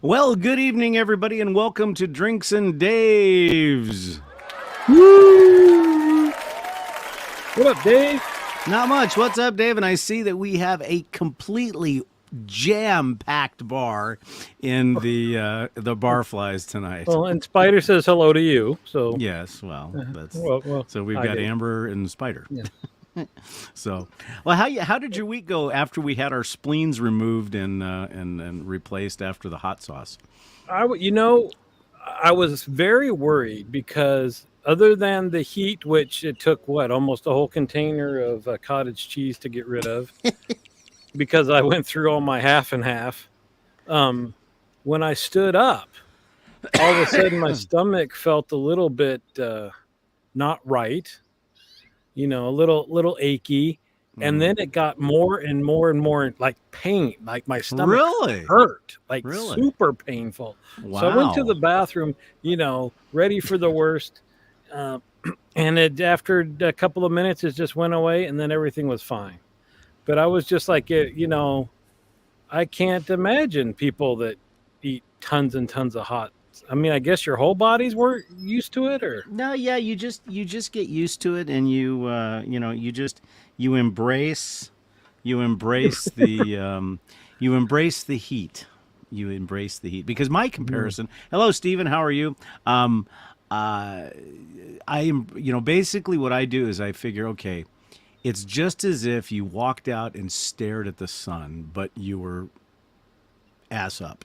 Well, good evening, everybody, and welcome to Drinks and Daves. Woo! What up, Dave? Not much. What's up, Dave? And I see that we have a completely jam-packed bar in the Barflies tonight. Well, and Spider says hello to you. So Yes, well, that's so we've hi, got Dave. Amber and Spider. Yeah. So, well, how did your week go after we had our spleens removed and replaced after the hot sauce? I was very worried because other than the heat, which it took almost a whole container of cottage cheese to get rid of, because I went through all my half and half. When I stood up, all of a sudden my stomach felt a little bit not right. A little achy, and then it got more and more and more like pain, like my stomach Really hurt, like Really? super painful. Wow. So I went to the bathroom, ready for the worst, and after a couple of minutes, it just went away, and then everything was fine. But I was just like, I can't imagine people that eat tons and tons of hot. I mean, I guess your whole bodies were used to it, or No, yeah, you just get used to it, and you embrace the you embrace the heat. You embrace the heat because my comparison. Hello, Stephen. How are you? I am. Basically, what I do is I figure, okay, it's just as if you walked out and stared at the sun, but you were ass up.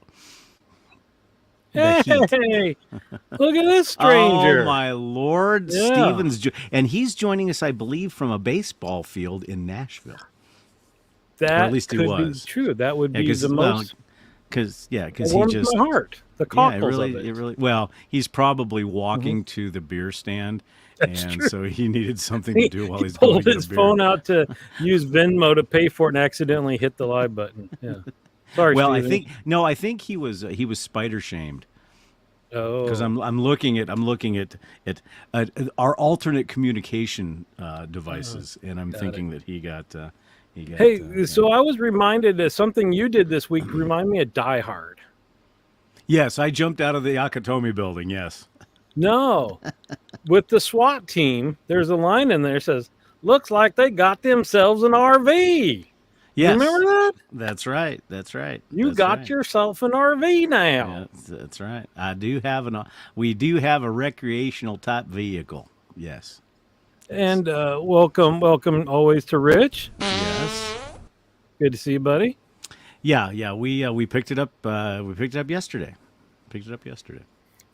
Hey, look at this stranger. Oh, my Lord. Yeah. Stevens. And he's joining us, I believe, from a baseball field in Nashville. That or at least he could was. Be true. That would be the well, most. Because he just. My heart. The cockles it of it. really. Well, he's probably walking to the beer stand, That's and true. so he needed something to do while he's pulled going to get his a beer. phone out to use Venmo to pay for it and accidentally hit the live button. Yeah. Sorry, Well, Steven. I think he was spider shamed. Oh, Because I'm looking at our alternate communication devices, and I'm thinking that he got. Hey, so I was reminded of something you did this week. Remind me of Die Hard. Yes, I jumped out of the Akatomi building. Yes. No, with the SWAT team, there's a line in there that says, "Looks like they got themselves an RV." Yes. Remember that? That's right. You got yourself an RV now. Yeah, that's right. We do have a recreational type vehicle. Yes. And welcome always to Rich. Yes. Good to see you, buddy. Yeah. We picked it up. We picked it up yesterday.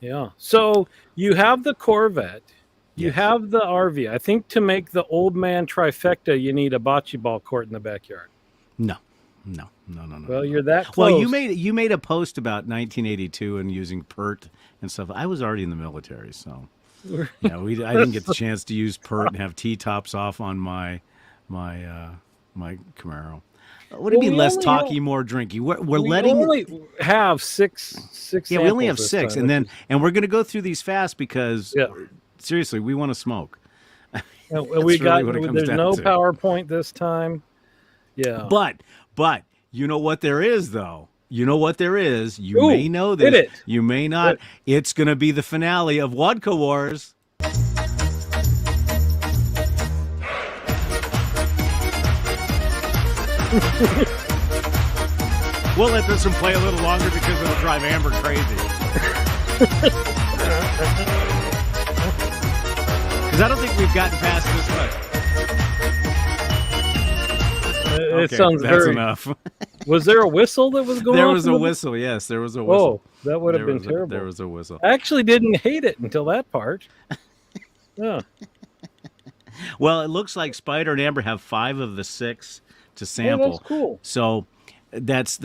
Yeah. So you have the Corvette. You Yes. have the RV. I think to make the old man trifecta, you need a bocce ball court in the backyard. No. Well, you're that close. Well, you made a post about 1982 and using PERT and stuff. I was already in the military, so yeah, I didn't get the chance to use PERT and have T-tops off on my Camaro. What do you mean less talky, more drinky? We're letting only have six. Yeah, we only have samples six, this time, and we're going to go through these fast because seriously, we want to smoke. there's down no to. PowerPoint this time. Yeah, But you know what there is, though. You know what there is. You Ooh, may know hit this. it. You may not. It's going to be the finale of Wodka Wars. We'll let this one play a little longer because it'll drive Amber crazy. Because I don't think we've gotten past this much. It sounds that's very. enough. Was there a whistle that was going? There off was in a the- whistle. Yes, there was a whistle. Oh, that would have There been was terrible. There was a whistle. I actually didn't hate it until that part. Yeah. Well, it looks like Spider and Amber have 5 of the 6 to sample. that's cool. So that's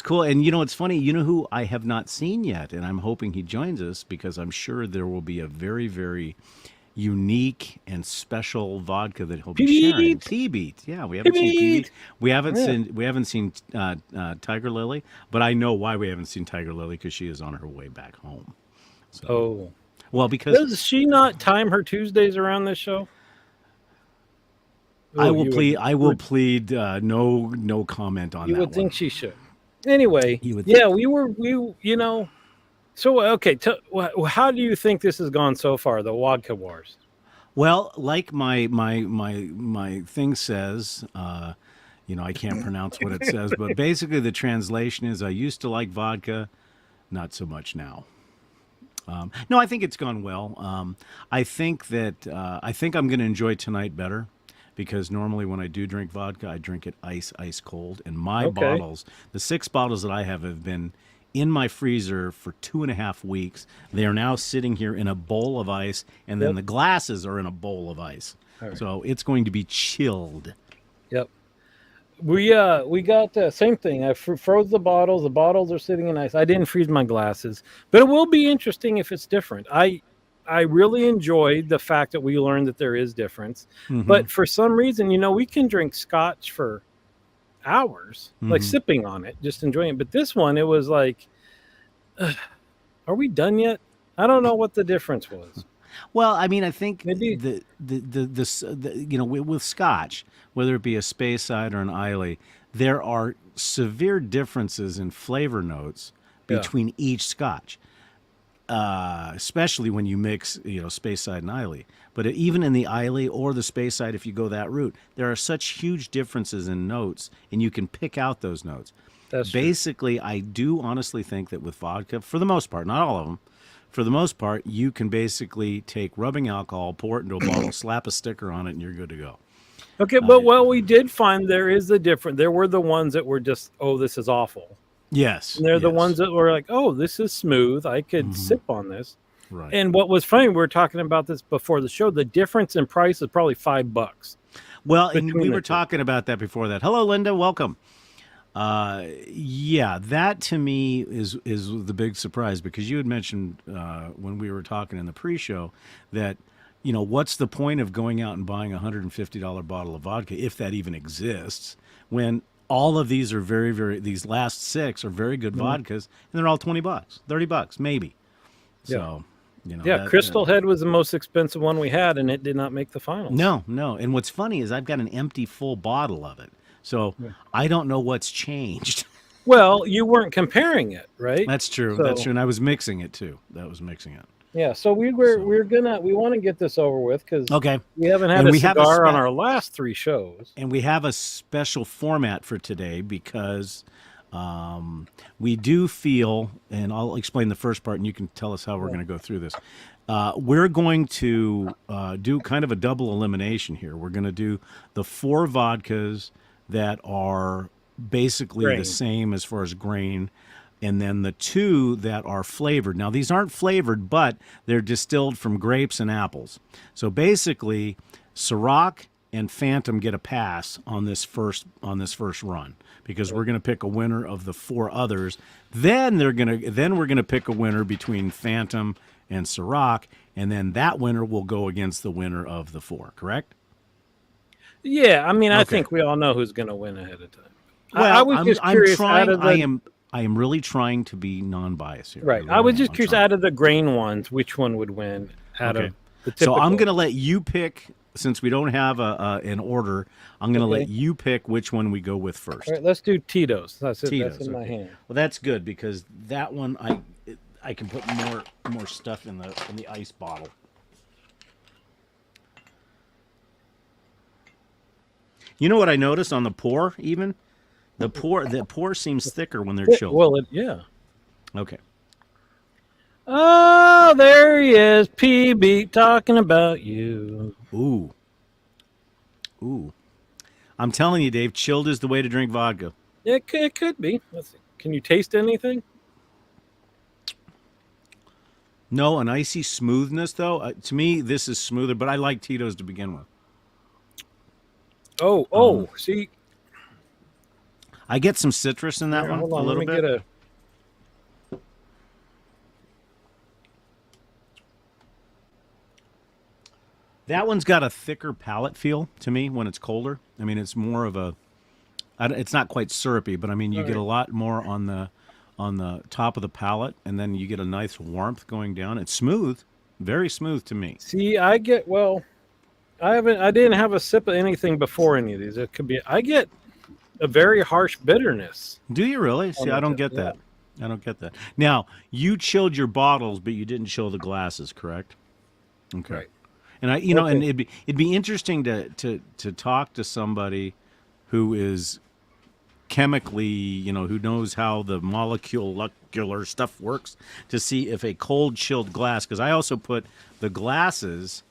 cool. And it's funny. You know who I have not seen yet, and I'm hoping he joins us because I'm sure there will be a very, very unique and special vodka that he'll be sharing. P-Beat. Yeah, we haven't seen P-Beat. We haven't seen Tiger Lily, but I know why we haven't seen Tiger Lily because she is on her way back home. So, well, because does she not time her Tuesdays around this show? I will plead no comment on that. You would one. think she should. Anyway, You would yeah, think. So okay, how do you think this has gone so far? The Wodka Wars. Well, like my thing says, I can't pronounce what it says, but basically the translation is I used to like vodka, not so much now. No, I think it's gone well. I think I'm going to enjoy tonight better because normally when I do drink vodka, I drink it ice cold. And my Okay, bottles, the 6 bottles that I have been in my freezer for 2.5 weeks. They are now sitting here in a bowl of ice, and then yep, the glasses are in a bowl of ice. all right, So it's going to be chilled. yep. We got the same thing. I froze the bottles. The bottles are sitting in ice. I didn't freeze my glasses, but it will be interesting if it's different. I really enjoyed the fact that we learned that there is difference, Hmm. but for some reason, we can drink scotch for hours, like Hmm. sipping on it, just enjoying it. But this one, it was like, are we done yet? I don't know what the difference was. Well, I mean, I think Maybe, with Scotch, whether it be a Speyside or an Islay, there are severe differences in flavor notes yeah, between each Scotch, especially when you mix, Speyside and Islay. But even in the Islay or the Speyside, if you go that route, there are such huge differences in notes, and you can pick out those notes. that's true. Basically, I do honestly think that with vodka, for the most part, not all of them, for the most part, you can basically take rubbing alcohol, pour it into a bottle, slap a sticker on it, and you're good to go. Okay, Uh, but well, we did find there is a different. There were the ones that were just, oh, this is awful, yes, and they're the ones yes, that were like, oh, this is smooth. I could hmm, sip on this. right. And what was funny, we were talking about this before the show. The difference in price is probably $5 Well, and we between the were two. talking about that before that. Hello, Linda. Welcome. Yeah, that to me is the big surprise because you had mentioned when we were talking in the pre-show that what's the point of going out and buying $150 bottle of vodka if that even exists when all of these are these last 6 are very good Mhm. vodkas and they're all $20, $30 maybe. Yeah, So yeah. Crystal Head was the most expensive one we had, and it did not make the finals. no. And what's funny is I've got an empty full bottle of it, so Yeah. I don't know what's changed. Well, you weren't comparing it, right? That's true. That's So true. And I was mixing it too. That was mixing it. yeah, so So we want to get this over with because okay, we haven't had and a we have a cigar on our last 3 shows. special format for today because we do feel, and I'll explain the first part, and you can tell us how we're Yeah. going to go through this. We're going to do kind of a double elimination here. We're going to do the 4 vodkas that are basically the Grain. same as far as grain, and then the 2 that are flavored. Now, these aren't flavored, but they're distilled from grapes and apples. So basically, Ciroc and Phantom get a pass on this first run because we're going to pick a winner of the 4 others. Then we're going to pick a winner between Phantom and Ciroc, and then that winner will go against the winner of the 4, correct? Yeah, I mean, I Okay. think we all know who's going to win ahead of time. I Well, was I'm just I'm curious out trying of the I am really trying to be non-biased here. I right. I really was am. just I'm curious trying. out of the grain ones, which one would win out Okay. of the So I'm typical. going to let you pick since we don't have an order. I'm going to let Okay. you pick which one we go with All first. right, let's do Titos. That's it. That's Tito's. in my Okay. hand. Well, that's good because that one I can put more stuff in the ice bottle. You know what I noticed on the pour even? The pour seems thicker when they're chilled. Well, yeah. Okay. Oh, there he is, PB, talking about you. Ooh. Ooh. I'm telling you, Dave, chilled is the way to drink vodka. It could be. Let's see. Can you taste anything? No, an icy smoothness though. To me, this is smoother, but I like Tito's to begin with. Oh, see. I get some citrus in that Here, one hold a on. Let little me bit. get a. That one's got a thicker palate feel to me when it's colder. I mean, it's more of a. It's not quite syrupy, but I mean, you All get a right. lot more on the top of the palate, and then you get a nice warmth going down. It's smooth, very smooth to me. See, I get well. I didn't have a sip of anything before any of these. It could be. I get a very harsh bitterness Do you really? on See, I the don't tip. get Yeah, that. I don't get that. Now, you chilled your bottles, but you didn't chill the glasses, correct? Okay. right. And and Okay. it'd be interesting to talk to somebody who is chemically, who knows how the molecular stuff works to see if a cold chilled glass, because I also put the glasses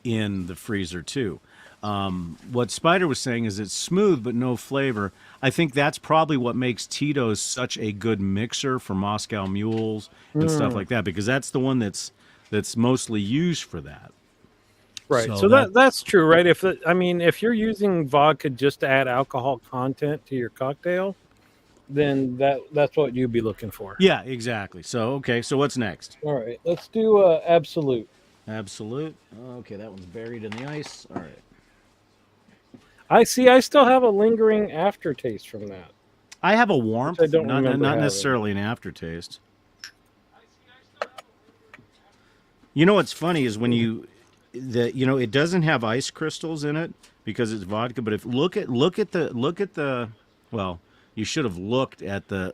in the freezer too. What Spider was saying is it's smooth but no flavor. I think that's probably what makes Tito's such a good mixer for Moscow mules and stuff Mm, like that, because that's the one that's mostly used for that. right. So So that that's true, right? I mean, if you're using vodka just to add alcohol content to your cocktail, then that's what you'd be looking for. Yeah, exactly. So okay, so what's next? All right. Let's do absolute. Absolute. Okay, that one's buried in the ice. All right. I see. I still have a lingering aftertaste from that, I have a which I warmth, don't remember not having. necessarily an aftertaste. You know what's funny is when it doesn't have ice crystals in it because it's vodka. But if look at the well, you should have look at the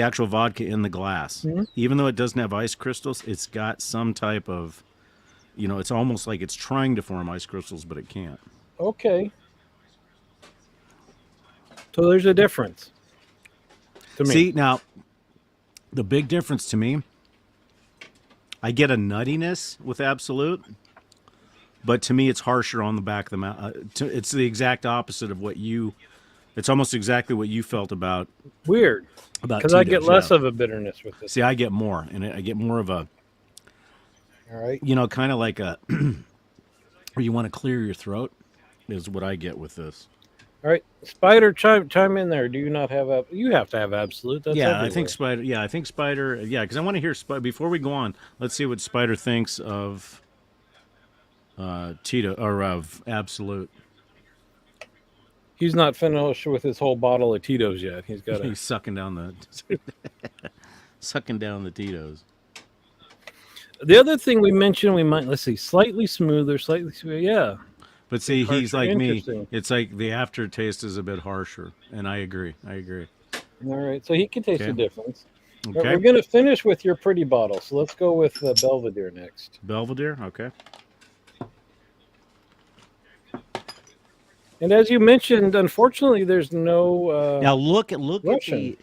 actual vodka in the glass. Mhm. Even though it doesn't have ice crystals, it's got some type of, it's almost like it's trying to form ice crystals, but it can't. Okay. So there's a difference to me. See, now the big difference to me, I get a nuttiness with Absolute, but to me it's harsher on the back of the mouth. It's the exact opposite of what you. It's almost exactly what you felt Weird, about because I get Tito's. Yeah. less of a bitterness with this See, I get more, and I get more of a, one. All right. kind of like a, where you want to clear your throat, is what I get with this. All right. Spider, chime in there. Do you not have you have to have absolute? That's Yeah, I think everywhere. Spider. Yeah, I think Spider. Yeah, because I want to hear Spider before we go on. Let's see what Spider thinks of Tito or of Absolute. He's not finished with his whole bottle of Tito's yet. He's got to. He's sucking down the Tito's. The other thing we mentioned, we might let's see, slightly smoother, slightly sweeter. Yeah, But see, he's harsher. like me. Interesting. It's like the aftertaste is a bit harsher, and I agree. I agree. All right, so he can taste the Okay. difference. All right, Okay. we're gonna finish with your pretty bottle, so let's go with Belvedere next. Belvedere. Okay. And as you mentioned, unfortunately, there's no Now look at Russian.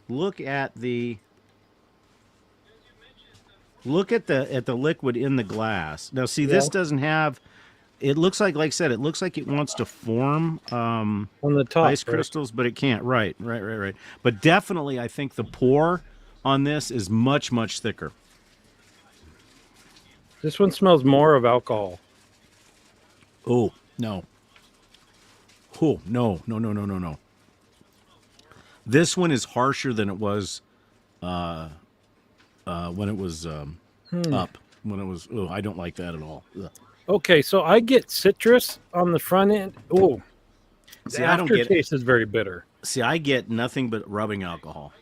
look at the look at the liquid in the glass. Now see, Yeah, this doesn't have. It looks like I said, it looks like it wants to form on the top, ice right? crystals, but it can't. Right, right, right, right. But definitely, I think the pour on this is much, much thicker. This one smells more of alcohol. Oh no! Oh no! No! No! No! No! No! This one is harsher than it was when it was Hmm. up. When it was, oh, I don't like that at all. Ugh. Okay, so I get citrus on the front end. Oh, the See, I don't get. aftertaste is very bitter. See, I get nothing but rubbing alcohol.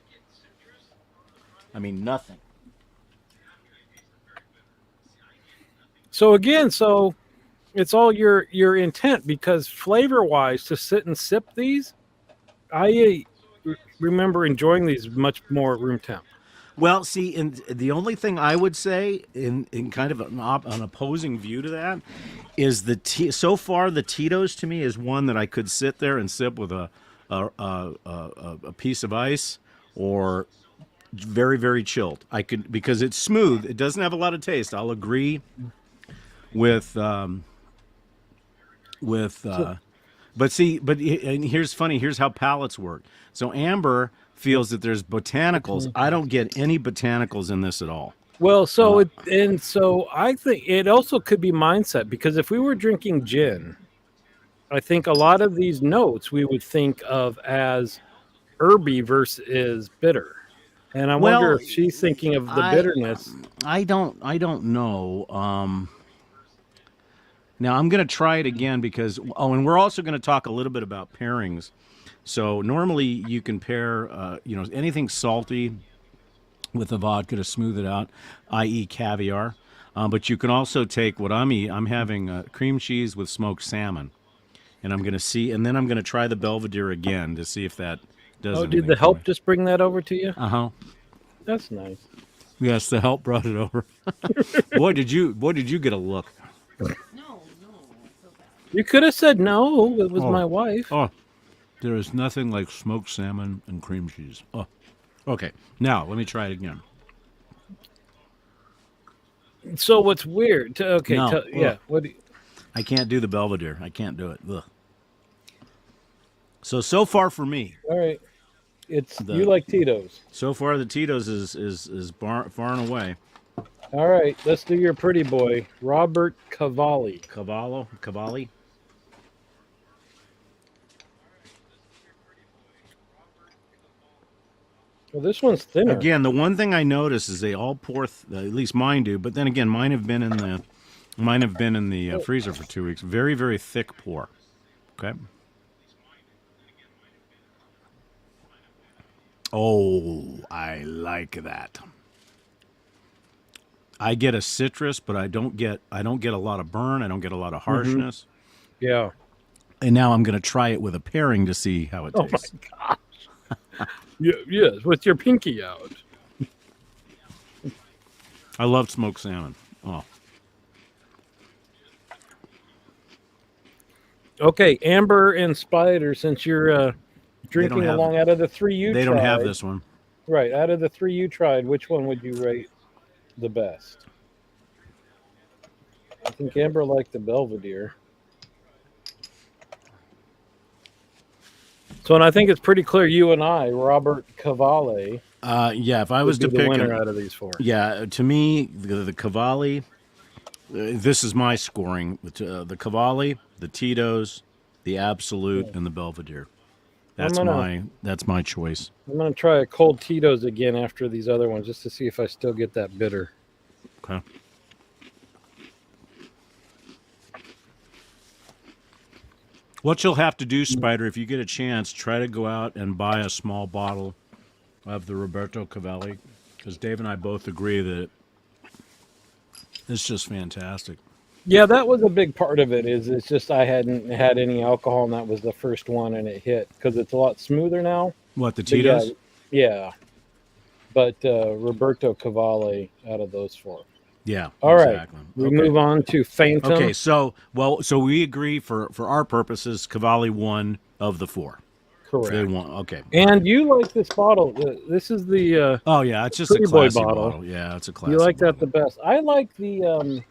I mean, nothing. So again, so it's all your intent because flavor wise, to sit and sip these, I remember enjoying these much more at room temp. Well, see, and the only thing I would say in kind of an opposing view to that is so far the Tito's to me is one that I could sit there and sip with a piece of ice or very very chilled. I could because it's smooth. It doesn't have a lot of taste. I'll agree with with So, but see, and here's funny. Here's how palates work. So Amber feels that there's botanicals. I don't get any botanicals in this at all. well, Uh, so I think it also could be mindset because if we were drinking gin, I think a lot of these notes we would think of as herby versus bitter. And I wonder well, if she's thinking of the I bitterness. I don't know. Now I'm going to try it again because and we're also going to talk a little bit about pairings. So normally you can pair anything salty with a vodka to smooth it out, i.e. caviar. But you can also take what I'm having cream cheese with smoked salmon, and I'm going to see, and then I'm going to try the Belvedere again to see if that does Oh, anything. did the for help me. just bring that over to you? Uh-huh. That's nice. Yes, the help brought it over. Boy, did you get a look. You could have said no. It was Oh. my wife. Oh, there is nothing like smoked salmon and cream cheese. Oh, okay. Now let me try it again. So what's weird? Okay, No, yeah. What? I can't do the Belvedere. I can't do it. Ugh. So far for me, All right. It's you the like Titos. so far the Titos is far and away. All right, let's do your pretty boy, Robert Cavalli. Cavalli. Well, this one's thinner. Again, the one thing I notice is they all pour. At least mine do. But then again, mine have been in the freezer for 2 weeks. Very very thick pour. Okay. Oh, I like that. I get a citrus, but I don't get a lot of burn. I don't get a lot of harshness. Yeah. And now I'm going to try it with a pairing to see how it Oh tastes. my gosh. Yeah, yes, with your pinky out. I love smoked salmon. Oh, Okay, Amber and Spider, since you're drinking have- along out of the three you they tried. don't have this one. Right, out of the three you tried, which one would you rate the best? I think Amber liked the Belvedere. So, and I think it's pretty clear you and I, Robert Cavalli, Yeah, if I was would to be the pick winner it, out of these four. yeah, to me the Cavalli. This is my scoring. The Cavalli, the Titos, the Absolute, and the Belvedere. That's my choice. I'm going to try a cold Tito's again after these other ones just to see if I still get that bitter. Okay. What you'll have to do, Spider, if you get a chance, try to go out and buy a small bottle of the Roberto Cavalli, because Dave and I both agree that it's just fantastic. Yeah, that was a big part of it. It's just I hadn't had any alcohol, and that was the first one, and it hit because it's a lot smoother now. What, the But yeah, Titos? yeah. But Roberto Cavalli out of those four. Yeah. All right, exactly. we Okay. move on to Phantom. Okay, so we agree for our purposes, Cavalli won of the four. Correct. They won. Okay. And you like this bottle? This is the Oh yeah, it's just a Pretty Boy classy bottle. Yeah, it's a classy. you like that bottle. the best. I like the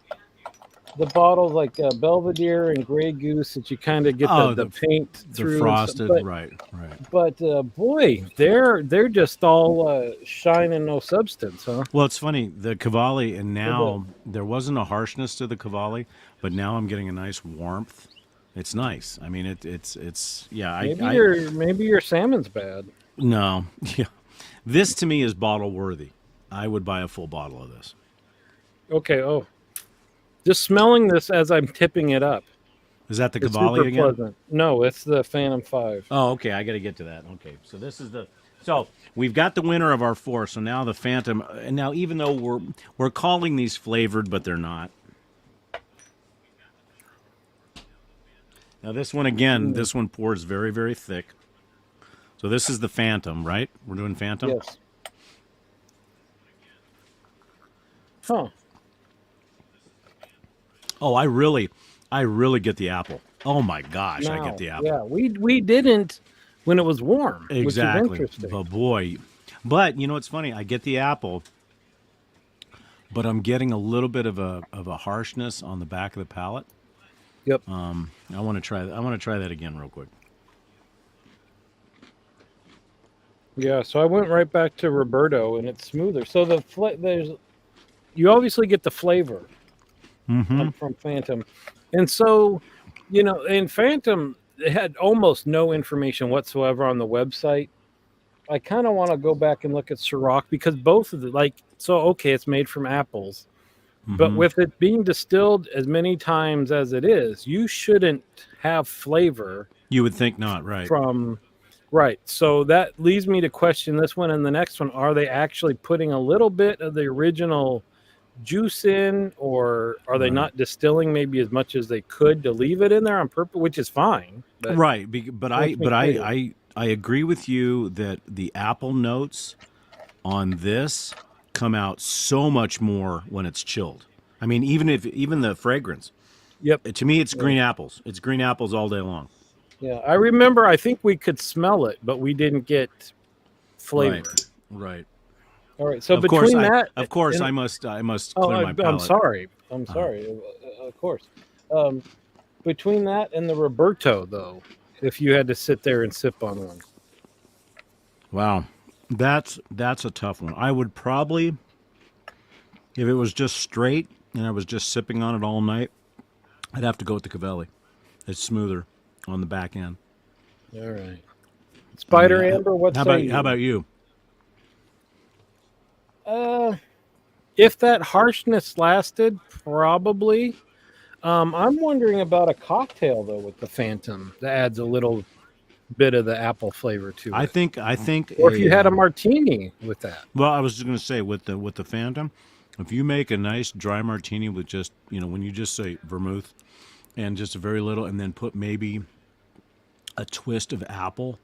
bottles like Belvedere and Grey Goose that you kind of get the paint through. The frosted, but, right. But boy, they're just all shine and no substance, huh? Well, it's funny, the Cavalli, and now there wasn't a harshness to the Cavalli, but now I'm getting a nice warmth. It's nice. I mean, it's yeah. Maybe your salmon's bad. No, yeah. This to me is bottle worthy. I would buy a full bottle of this. Okay. Oh, just smelling this as I'm tipping it up. Is that the It's Cavalli super again? pleasant. No, it's the Phantom 5. Oh, okay. I got to get to that. Okay, so this is so we've got the winner of our four. So now the Phantom, and now even though we're calling these flavored, but they're not. Now this one again, this one pours very very thick. So this is the Phantom, right? We're doing Phantom. Yes. Huh. Oh, I really get the apple. Oh my gosh, I get the apple. Yeah, we didn't when it was warm. Exactly. Which is interesting. But boy, but you know what's funny? I get the apple, but I'm getting a little bit of a harshness on the back of the palate. Yep. I want to try that again real quick. Yeah, so I went right back to Roberto, and it's smoother. So you obviously get the flavor from Phantom, and so in Phantom it had almost no information whatsoever on the website. I kind of want to go back and look at Ciroc because both of okay, it's made from apples, but with it being distilled as many times as it is, you shouldn't have flavor. You would think not, right? Right. So that leads me to question this one and the next one. Are they actually putting a little bit of the original juice in, or are they Right. not distilling maybe as much as they could to leave it in there on purpose, which is fine. But Right, but I makes me but I, curious. I I agree with you that the apple notes on this come out so much more when it's chilled. I mean, even the fragrance. Yep. To me, it's Yeah. green apples. It's green apples all day long. Yeah. I remember. I think we could smell it, but we didn't get Right, flavor. right. All right. So between that Of course and I must oh, clear my I'm palate. sorry. I'm sorry. Of course. Um, between that and the Roberto, though, if you had to sit there and sip on one. Wow, that's a tough one. I would probably, if it was just straight and I was just sipping on it all night, I'd have to go with the Cavalli. It's smoother on the back end. All right. I mean, Spider Amber, what say how you? about you? Uh, if that harshness lasted, probably. I'm wondering about a cocktail though with the Phantom that adds a little bit of the apple flavor to it, I think or if you a had a martini with that. well, I was just going to say with the Phantom, if you make a nice dry martini with just when you just say vermouth and just a very little, and then put maybe a twist of apple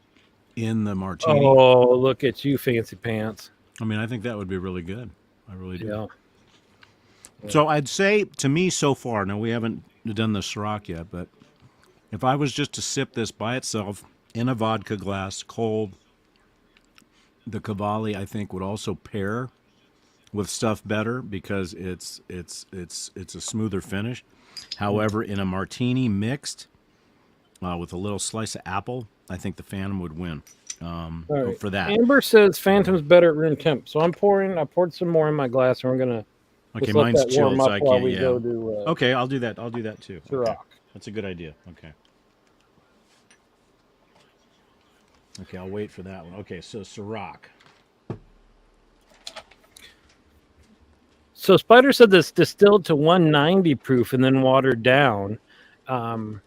in the martini. Oh, look at you, fancy pants! I mean, I think that would be really good. I really do. Yeah. So I'd say to me so far, now we haven't done the Ciroc yet, but if I was just to sip this by itself in a vodka glass, cold, the Cavalli I think would also pair with stuff better because it's a smoother finish. However, in a martini mixed with a little slice of apple, I think the Phantom would win All right. for that. Amber says Phantom's better at room temp, so I'm pouring. I poured some more in my glass, and we're gonna Okay, just let mine's that warm chilled, so up I while can't. we Yeah. go to Okay, I'll do that. I'll do that too. Okay, Ciroc. that's a good idea. Okay. Okay, I'll wait for that one. Okay, so Ciroc. So Spider said this distilled to 190 proof and then watered down. Um,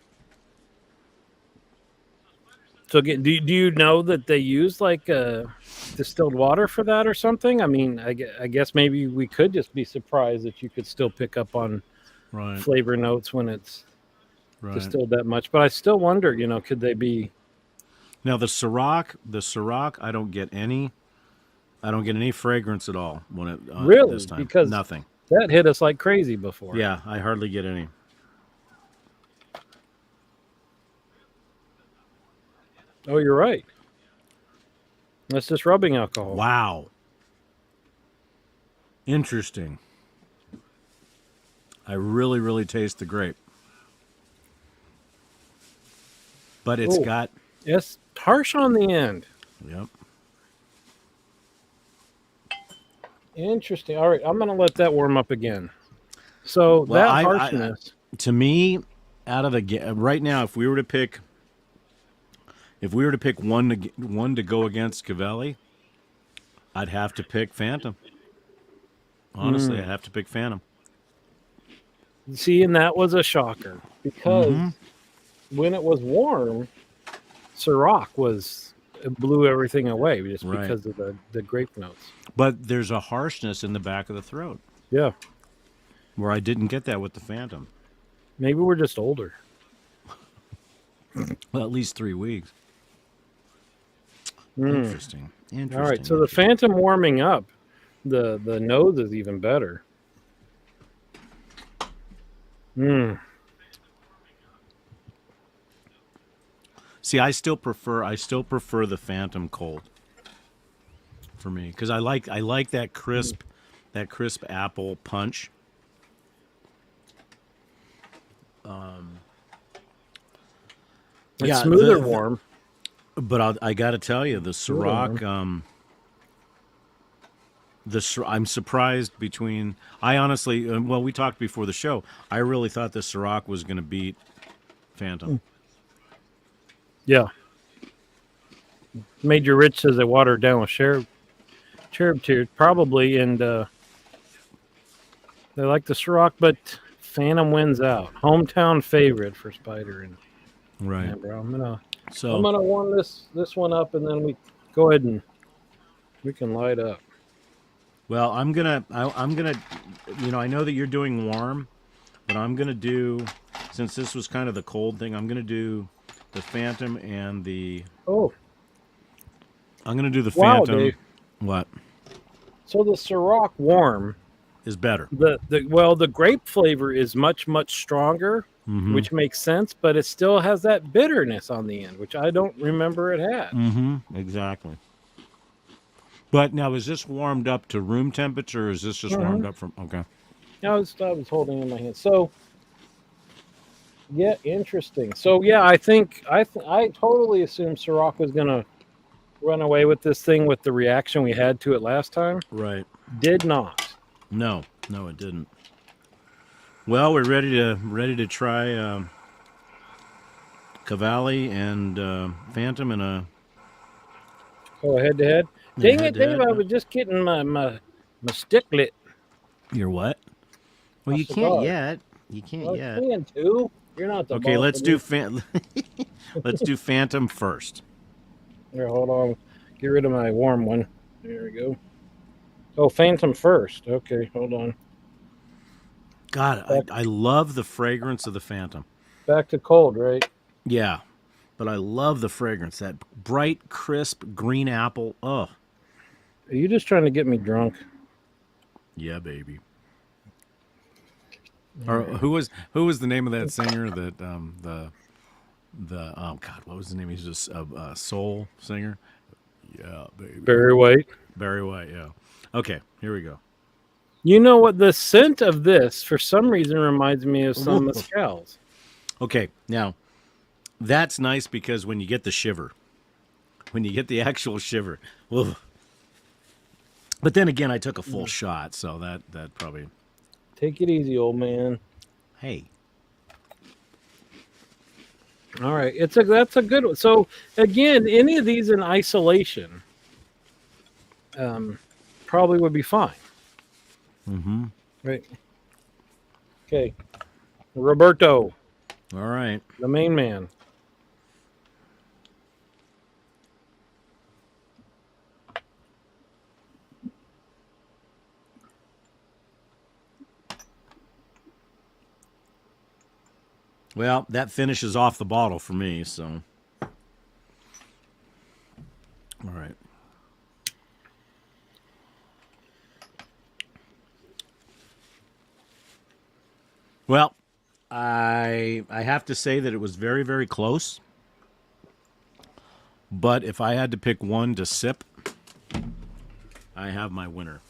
so again, do you know that they use like distilled water for that or something? I mean, I guess maybe we could just be surprised that you could still pick up on Right. flavor notes when it's Right. distilled that much. But I still wonder, could they be? Now the Ciroc, I don't get any. I don't get any fragrance at all when it Really? this time. Because Nothing. that hit us like crazy before. Yeah, I hardly get any. Oh, you're right. That's just rubbing alcohol. Wow. Interesting. I really, really taste the grape. But it's Ooh. got. Yes, harsh on the end. Yep. Interesting. All right, I'm going to let that warm up again. So Well, that harshness. To me, out of right now, if we were to pick one to go against Cavalli, I'd have to pick Phantom. Honestly, I'd have to pick Phantom. See, and that was a shocker because when it was warm, Ciroc blew everything away just Right. because of the grape notes. But there's a harshness in the back of the throat Yeah, where I didn't get that with the Phantom. maybe we're just older. Well, at least 3 weeks. Interesting. Interesting. All right, so the Phantom warming up, the nose is even better. See, I still prefer the Phantom cold. For me, because I like that crisp apple punch. It's smoother warm. But I got to tell you, the Ciroc, I'm surprised between. I honestly, well, we talked before the show. I really thought the Ciroc was going to beat Phantom. Yeah. Major Rich says they watered down with cherub tears, probably, and they like the Ciroc, but Phantom wins out. Hometown favorite for Spider and Right. Amber. I'm gonna So warm this one up, and then we go ahead and we can light up. Well, I'm gonna, I know that you're doing warm, but I'm gonna do, since this was kind of the cold thing, I'm gonna do the Phantom and the. Oh, I'm gonna do the wow, Phantom. Dave. What So the Ciroc warm, is better? the grape flavor is much stronger, Mm-hmm. which makes sense, but it still has that bitterness on the end, which I don't remember it had. Mm-hmm. Exactly. But now, is this warmed up to room temperature, or is this just Mm-hmm. warmed up from? Okay. I was holding it in my hand. So yeah, interesting. So yeah, I totally assumed Ciroc was gonna run away with this thing with the reaction we had to it last time. Right. Did not. No, no, it didn't. Well, we're ready to try Cavalli and Phantom in a Oh, head to head. Dang head it, to Dave! I head. was just getting my stick lit. You're what? Well, My you can't cigar. yet. You can't I was yet. saying two. You're not the Okay, boss let's of do me. let's do Phantom first. Here, hold on. Get rid of my warm one. There we go. Oh, Phantom first. Okay, hold on. God, Back I love the fragrance of the Phantom. back to cold, right? Yeah, but I love the fragrance. That bright, crisp green apple. Oh, Are you just trying to get me drunk? yeah, baby. All Or right. who was the name of that singer that the oh God, what was the name? He's just a soul singer. Yeah, baby. Barry White. Barry White. Yeah. Okay, here we go. You know what? The scent of this, for some reason, reminds me of some mezcals. Okay, now that's nice because when you get the shiver, when you get the actual shiver, ugh. But then again, I took a full shot, so that probably. Take it easy, old man. Hey, All right, that's a good one. So again, any of these in isolation, um, probably would be fine, mm-hmm. right? Okay, Roberto, All right. the main man. Well, that finishes off the bottle for me. So, all right. Well, I have to say that it was very very close. But if I had to pick one to sip, I have my winner.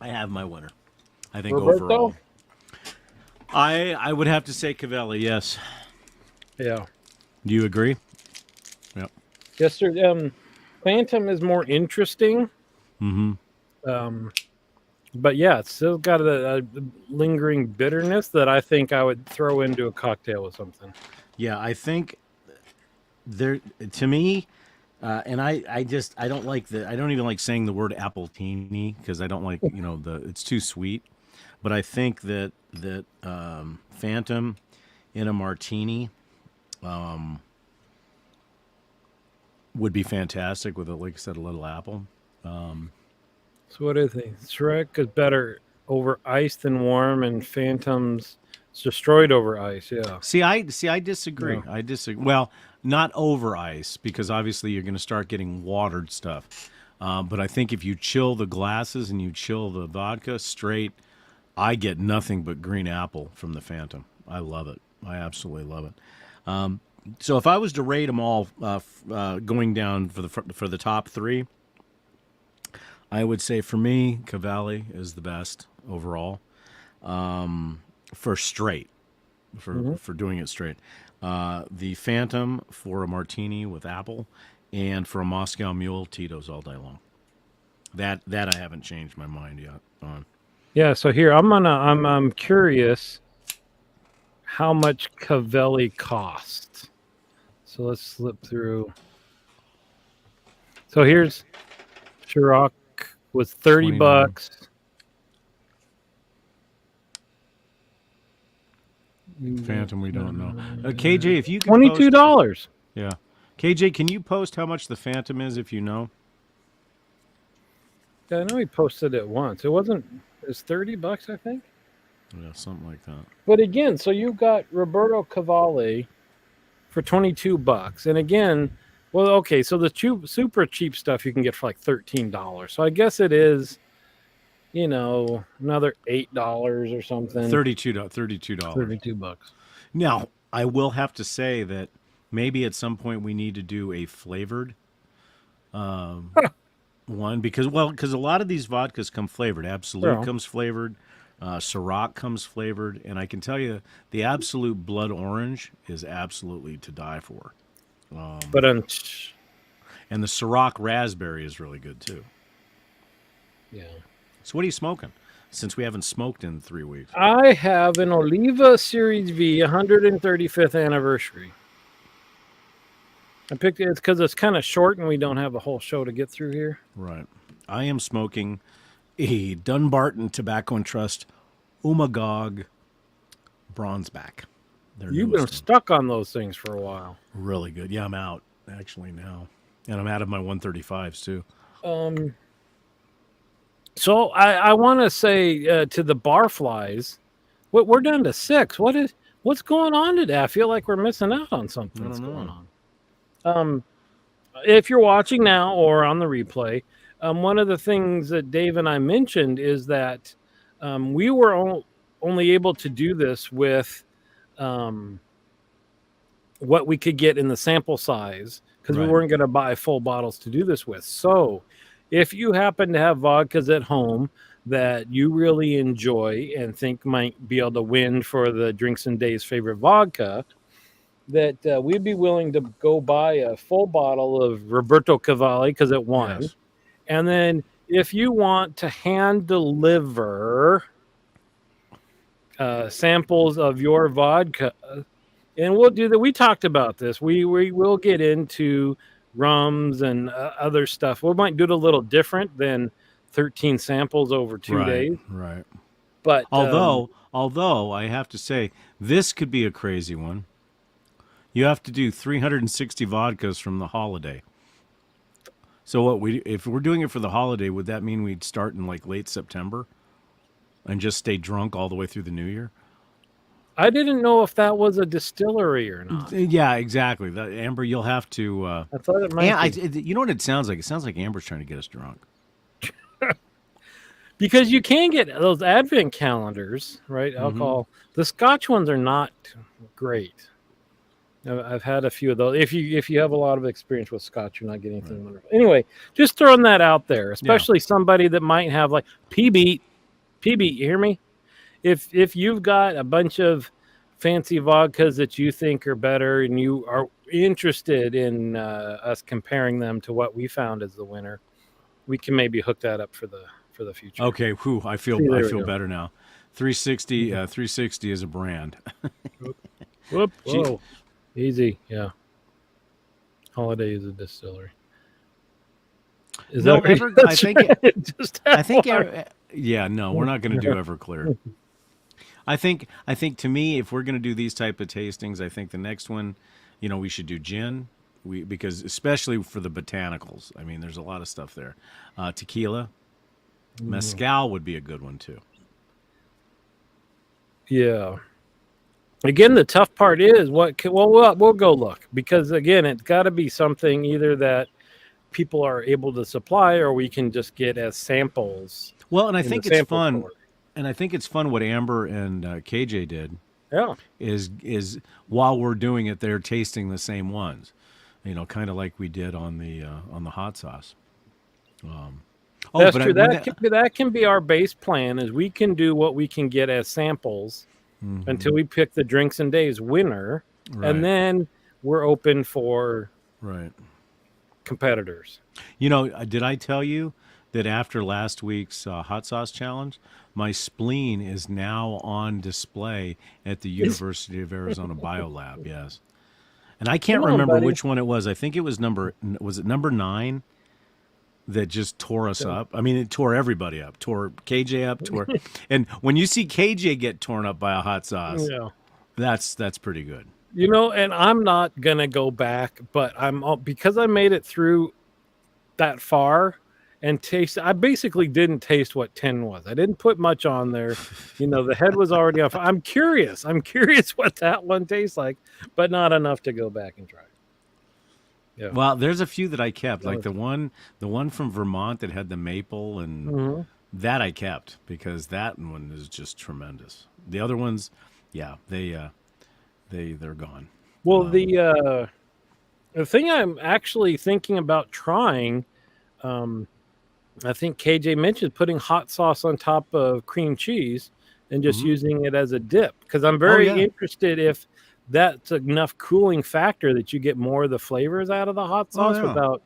I have my winner. I think Roberto, overall, I would have to say Cavalli. Yes. yeah. Do you agree? Yep. Yes, sir. Phantom is more interesting. Mm-hmm. Um, but yeah, it's still got a lingering bitterness that I think I would throw into a cocktail with something. Yeah, I think there to me, and I don't like I don't even like saying the word appletini because I don't like it's too sweet. But I think that Phantom in a martini would be fantastic with like I said, a little apple. So what do you think? Shrek is better over ice than warm, and Phantom's destroyed over ice. Yeah. See, I disagree. Yeah. I disagree. Well, not over ice because obviously you're going to start getting watered stuff. But I think if you chill the glasses and you chill the vodka straight, I get nothing but green apple from the Phantom. I love it. I absolutely love it. So if I was to rate them all, going down for the top three, I would say for me, Cavalli is the best overall for straight Hmm. for doing it straight. The Phantom for a martini with apple, and for a Moscow Mule, Titos all day long. That I haven't changed my mind yet on. Yeah. So here I'm curious how much Cavelli cost. So let's slip through. So here's Ciroc was 30 $29. bucks. Phantom, we don't know. KJ, if you could post, $22. yeah, KJ, can you post how much the Phantom is if you know? Yeah, I know he posted it once. It wasn't. It's $30, I think. Yeah, something like that. But again, so you got Roberto Cavalli for $22, and again, well, okay, so the super cheap stuff you can get for like $13. So I guess it is, another $8 or something. $32. $32. Now, I will have to say that maybe at some point we need to do a flavored one because a lot of these vodkas come flavored. Absolute Yeah. comes flavored. Ciroc comes flavored, and I can tell you the Absolute Blood Orange is absolutely to die for. But And the Ciroc Raspberry is really good too. yeah, So what are you smoking? Since we haven't smoked in 3 weeks. I have an Oliva Series V 135th anniversary. I picked it because it's kind of short and we don't have a whole show to get through here. Right. I am smoking a Dunbarton Tobacco and Trust Umagog Bronzeback. You've been stuck on those things for a while. Really good. Yeah, I'm out actually now. And I'm out of my 135s too. So I want to say to the barflies, we're down to 6. What's going on today? I feel like we're missing out on something that's going on. If you're watching now or on the replay, one of the things that Dave and I mentioned is that we were only able to do this with what we could get in the sample size because we weren't going to buy full bottles to do this with. So if you happen to have vodkas at home that you really enjoy and think might be able to win for the Drinks and Days favorite vodka, that we'd be willing to go buy a full bottle of Roberto Cavalli because it won. Yes. And then if you want to hand deliver samples of your vodka, and we'll do that. We talked about this. We will get into rums and other stuff. We might do it a little different than 13 samples over 2 days. Right. But although I have to say this could be a crazy one. You have to do 360 vodkas from the holiday. So if we're doing it for the holiday, would that mean we'd start in like late September and just stay drunk all the way through the new year? I didn't know if that was a distillery or not. Yeah, exactly. Amber, you'll have to. I thought it might be. You know what it sounds like? It sounds like Amber's trying to get us drunk. Because you can get those advent calendars, right? Alcohol. The Scotch ones are not great. I've had a few of those. If you have a lot of experience with Scotch, you're not getting anything wonderful. Anyway, just throwing that out there, especially somebody that might have like PB, you hear me? If you've got a bunch of fancy vodkas that you think are better and you are interested in us comparing them to what we found as the winner, we can maybe hook that up for the future. Okay, whew, I feel better now. 360 is a brand. Whoop, whoa. Easy, yeah. Holiday is a distillery. Is no, that I think yeah, no, we're not going to do Everclear. I think to me, if we're going to do these type of tastings, I think the next one, we should do gin. Because especially for the botanicals, I mean, there's a lot of stuff there. Tequila, mezcal would be a good one too. Yeah. Again, the tough part is we'll go look because again, it's got to be something either that people are able to supply or we can just get as samples. Well, and I think it's fun. And I think it's fun what Amber and KJ did. Yeah. Is while we're doing it, they're tasting the same ones. Kind of like we did on the hot sauce. That's true. That can be our base plan is we can do what we can get as samples until we pick the Drinks and Days winner. Right. And then we're open for competitors. Did I tell you that after last week's hot sauce challenge, my spleen is now on display at the University of Arizona Biolab? Yes. And I can't remember which one it was. I think it was number 9 that just tore us up. I mean, it tore everybody up. Tore KJ up. And when you see KJ get torn up by a hot sauce, that's pretty good. And I'm not gonna go back, but because I made it through that far and taste. I basically didn't taste what 10 was. I didn't put much on there. The head was already off. I'm curious. I'm curious what that one tastes like, but not enough to go back and try. Yeah. Well, there's a few that I kept, That like was, the one from Vermont that had the maple, and Mhm. that I kept because that one is just tremendous. The other ones, yeah, they're gone. Well, the thing I'm actually thinking about trying, um, I think KJ mentioned putting hot sauce on top of cream cheese and just Hmm. using it as a dip because I'm Oh very yeah. interested if that's enough cooling factor that you get more of the flavors out of the hot Oh sauce yeah. without.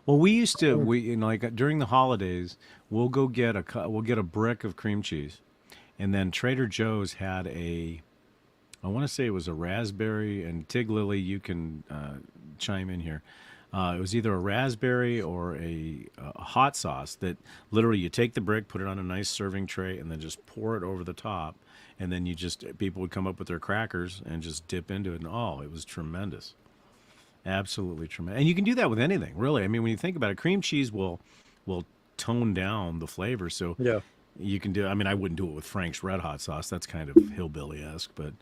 Well, we used to like during the holidays, we'll get a brick of cream cheese, and then Trader Joe's had a, I want to say it was a raspberry, and Tig Lily, you can chime in here. It was either a raspberry or a hot sauce that literally you take the brick, put it on a nice serving tray, and then just pour it over the top. And then people would come up with their crackers and just dip into it. And oh, it was tremendous. Absolutely tremendous. And you can do that with anything, really. I mean, when you think about it, cream cheese will tone down the flavor. So Yeah. you can do, I mean, I wouldn't do it with Frank's Red Hot sauce. That's kind of hillbilly esque, but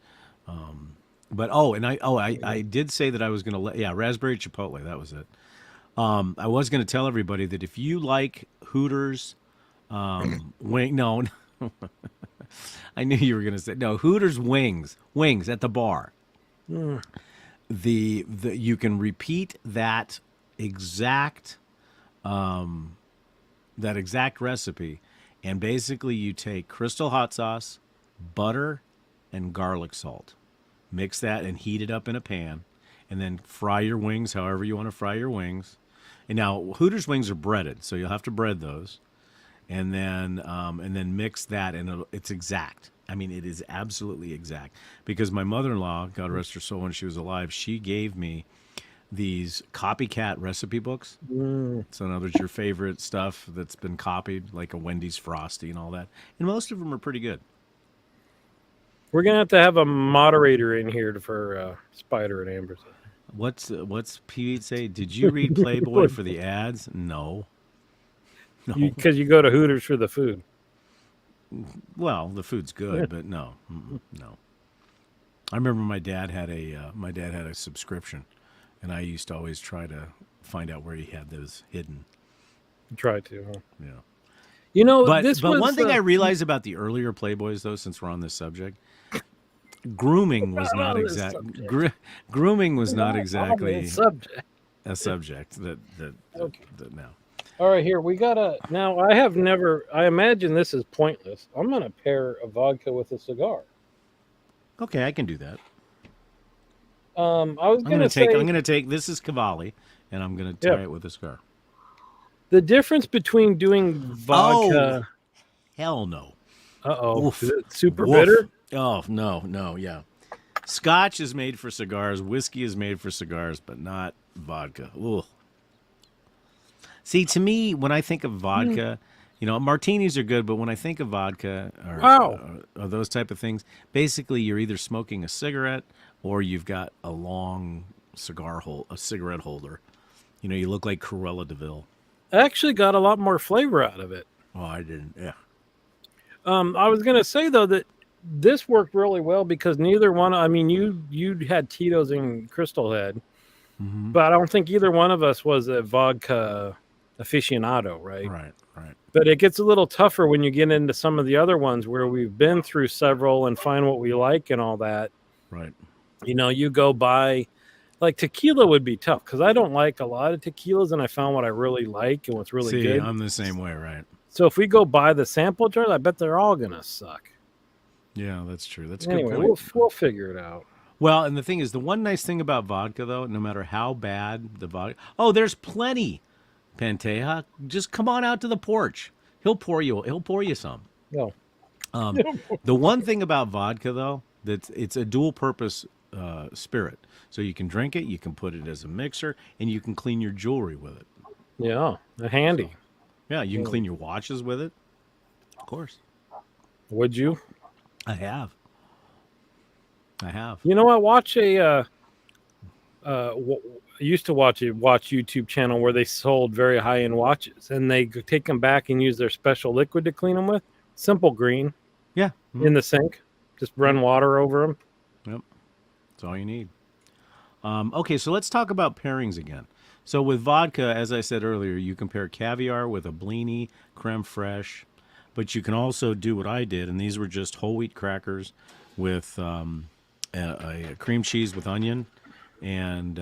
oh, and I did say that I was gonna let, yeah, raspberry chipotle. That was it. I was gonna tell everybody that if you like Hooters wing, no, I knew you were gonna say no. Hooters wings at the bar. Mm. The you can repeat exact that exact recipe, and basically you take Crystal hot sauce, butter, and garlic salt. Mix that and heat it up in a pan, and then fry your wings however you want to fry your wings. And now Hooters wings are breaded, so you'll have to bread those, and then mix that, and it's exact. I mean, it is absolutely exact because my mother-in-law, God rest her soul, when she was alive, she gave me these copycat recipe books. Mm. So in other words, your favorite stuff that's been copied, like a Wendy's Frosty and all that, and most of them are pretty good. We're gonna have a moderator in here for Spider and Amber. What's Pete say? Did you read Playboy for the ads? No, no. Because you go to Hooters for the food. Well, the food's good, but no, no. I remember my dad had a subscription, and I used to always try to find out where he had those hidden. Try to. Huh? Yeah. This But was one thing I realized about the earlier Playboys, though, since we're on this subject, grooming was not not on this exact. subject. Grooming was not Not on exactly this subject. a subject Okay. that now. All right, here we gotta. Now, I have never. I imagine this is pointless. I'm gonna pair a vodka with a cigar. Okay, I can do that. I was gonna say I'm gonna take. This is Cavalli, and I'm gonna yeah. try it with a cigar. The difference between doing Oh, vodka. hell no! Is Woof, it super woof. bitter? Oh no, no, yeah. Scotch is made for cigars. Whiskey is made for cigars, but not vodka. Ooh. See, to me, when I think of vodka, martinis are good, but when I think of vodka Wow. or those type of things, basically you're either smoking a cigarette or you've got a long a cigarette holder. You look like Cruella Deville. I actually got a lot more flavor out of it. Oh, I didn't. Yeah. I was gonna say though that this worked really well because neither one. I mean, you had Titos and Crystal Head, Mm-hmm. but I don't think either one of us was a vodka aficionado, right? Right. Right. But it gets a little tougher when you get into some of the other ones where we've been through several and find what we like and all that. Right. You go by, like tequila would be tough because I don't like a lot of tequilas, and I found what I really like and what's really See, good. I'm the same way, right? So if we go buy the sample jars, I bet they're all gonna suck. Yeah, that's true. That's a Anyway, good point. we'll figure it out. Well, and the thing is, the one nice thing about vodka, though, no matter how bad the vodka, oh, there's plenty. Panteja, just come on out to the porch. He'll pour you some. No. The one thing about vodka, though, that it's a dual purpose spirit. So you can drink it, you can put it as a mixer, and you can clean your jewelry with it. Yeah, handy. Yeah, you can clean your watches with it. Of course. Would you? I have. I have. You know, I watch I used to watch YouTube channel where they sold very high end watches, and they take them back and use their special liquid to clean them with. Simple green Yeah. in the sink, just run Yep. water over them. Yep. That's all you need. Okay, so let's talk about pairings again. So with vodka, as I said earlier, you compare caviar with a blini, creme fraiche, but you can also do what I did, and these were just whole wheat crackers with a cream cheese with onion and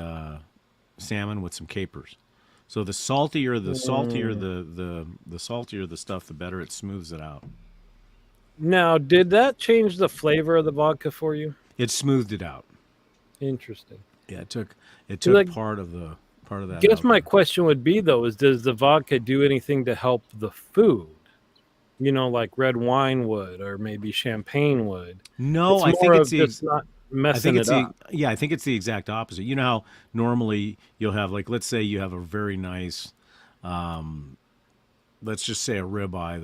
salmon with some capers. So Mm. the saltier the stuff, the better it smooths it out. Now, did that change the flavor of the vodka for you? It smoothed it out. Interesting. Yeah, it 'Cause took I part of that guess out my there. question would be though, is does the vodka do anything to help the food? You know, like red wine would, or maybe champagne would. No, It's I more think it's of the just not I think messing it's it the up. yeah, I think it's the exact opposite. You know how normally you'll have like let's say you have a very nice let's just say a ribeye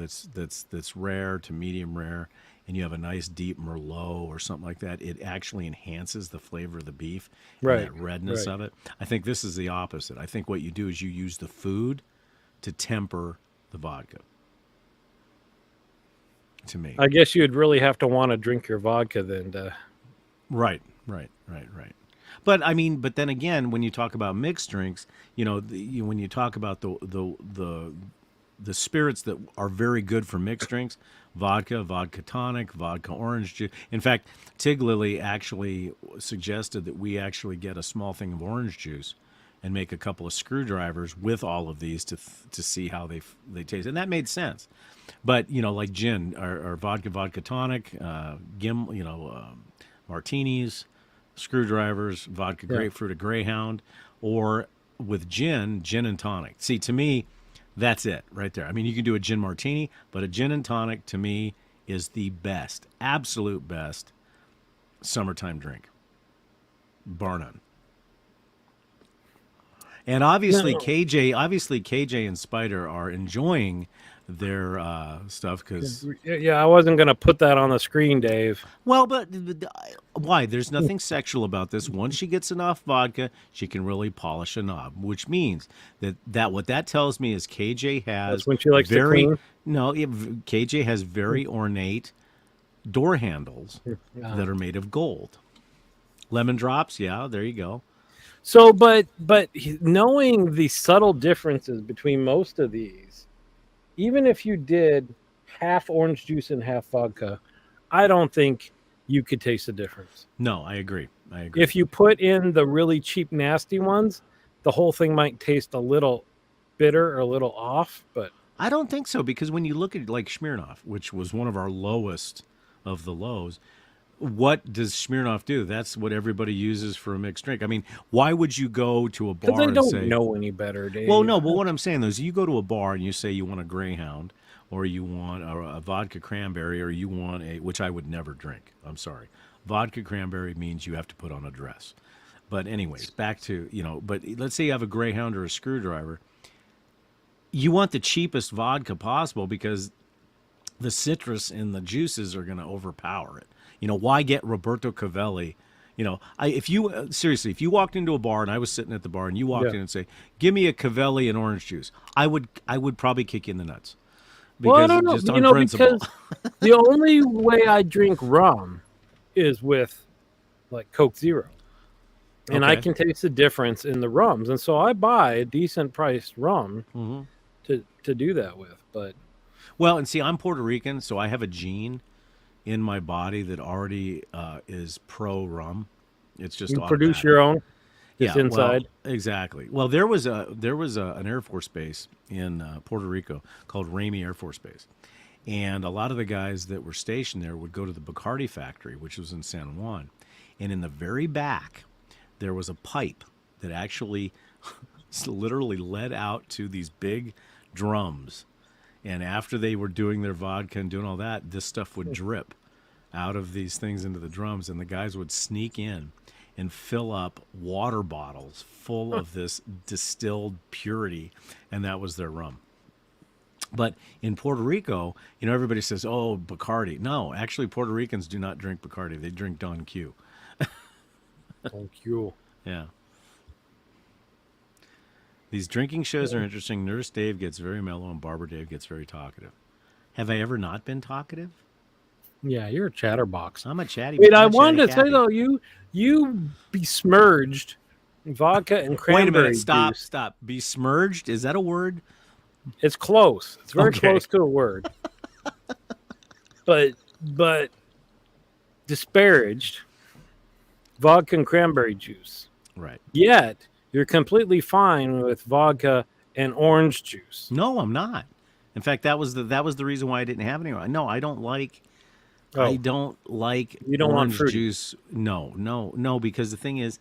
that's rare to medium rare and you have a nice deep merlot or something like that, it actually enhances the flavor of the beef and Right. that redness Right. of it. I think this is the opposite. I think what you do is you use the food to temper the vodka to me. I guess you'd really have to want to drink your vodka then to Right. But I mean, but then again, when you talk about mixed drinks, when you talk about the spirits that are very good for mixed drinks, vodka, vodka tonic, vodka orange juice. In fact, Tig Lily actually suggested that we actually get a small thing of orange juice and make a couple of screwdrivers with all of these to see how they taste, and that made sense. But like gin or vodka tonic, martinis, screwdrivers, vodka yeah. grapefruit, a greyhound, or with gin and tonic. See, to me, that's it right there. I mean, you can do a gin martini, but a gin and tonic to me is the best, absolute best summertime drink, bar none. And No. Obviously KJ and Spider are enjoying their stuff because Yeah, I wasn't gonna put that on the screen, Dave. well, but why? There's nothing sexual about this. Once she gets enough vodka, she can really polish a knob, which means that what that tells me is KJ That's has when she likes to very clean. no, KJ has very ornate door handles Yeah. that are made of gold. Lemon drops, yeah, there you go. So, knowing the subtle differences between most of these, even if you did half orange juice and half vodka, I don't think you could taste the difference. No, I agree. I agree. If you put in the really cheap, nasty ones, the whole thing might taste a little bitter or a little off. But I don't think so because when you look at like Smirnoff, which was one of our lowest of the lows, what does Smirnoff do? That's what everybody uses for a mixed drink. I mean, why would you go to a because bar they and don't say, know any better, well, Dave. no, but what I'm saying is you go to a bar and you say you want a Greyhound or you want a vodka cranberry or you want which I would never drink. I'm sorry. Vodka cranberry means you have to put on a dress. But anyways, back to, but let's say you have a Greyhound or a screwdriver. You want the cheapest vodka possible because the citrus and the juices are going to overpower it. Why get Roberto Cavalli? If you seriously, if you walked into a bar and I was sitting at the bar and you walked Yeah. in and say, "Give me a Cavalli and orange juice," I would probably kick you in the nuts Well, I because don't know, just on principle. because the only way I drink rum is with like Coke Zero, and I Okay. can taste the difference in the rums, and so I buy a decent priced rum to do that with. But Well, and see, I'm Puerto Rican, so I have a gene in my body that already is pro rum. It's just you produce automatic. your own just Yeah, well, inside. exactly. Well, there was an Air Force base in Puerto Rico called Ramey Air Force Base, and a lot of the guys that were stationed there would go to the Bacardi factory, which was in San Juan, and in the very back there was a pipe that actually literally led out to these big drums, and after they were doing their vodka and doing all that, this stuff would drip out of these things into the drums, and the guys would sneak in and fill up water bottles full of this distilled purity, and that was their rum. But in Puerto Rico, everybody says, "Oh, Bacardi." No, actually, Puerto Ricans do not drink Bacardi; they drink Don Q. Thank you. Yeah. These drinking shows are interesting. Nurse Dave gets very mellow, and Barber Dave gets very talkative. Have I ever not been talkative? Yeah, you're a chatterbox. I'm a chatty. Wait, I I'm a chatty wanted to say Cathy. though, you besmirched vodka and Wait a minute. cranberry Stop. juice. Stop. Besmirched. Is that a word? It's close. It's very Okay. close to a word. But disparaged vodka and cranberry juice. Right. Yet you're completely fine with vodka and orange juice. No, I'm not. In fact, that was the reason why I didn't have any. No, I don't like. Oh, I don't like you don't want orange fruity. juice. No. Because the thing is,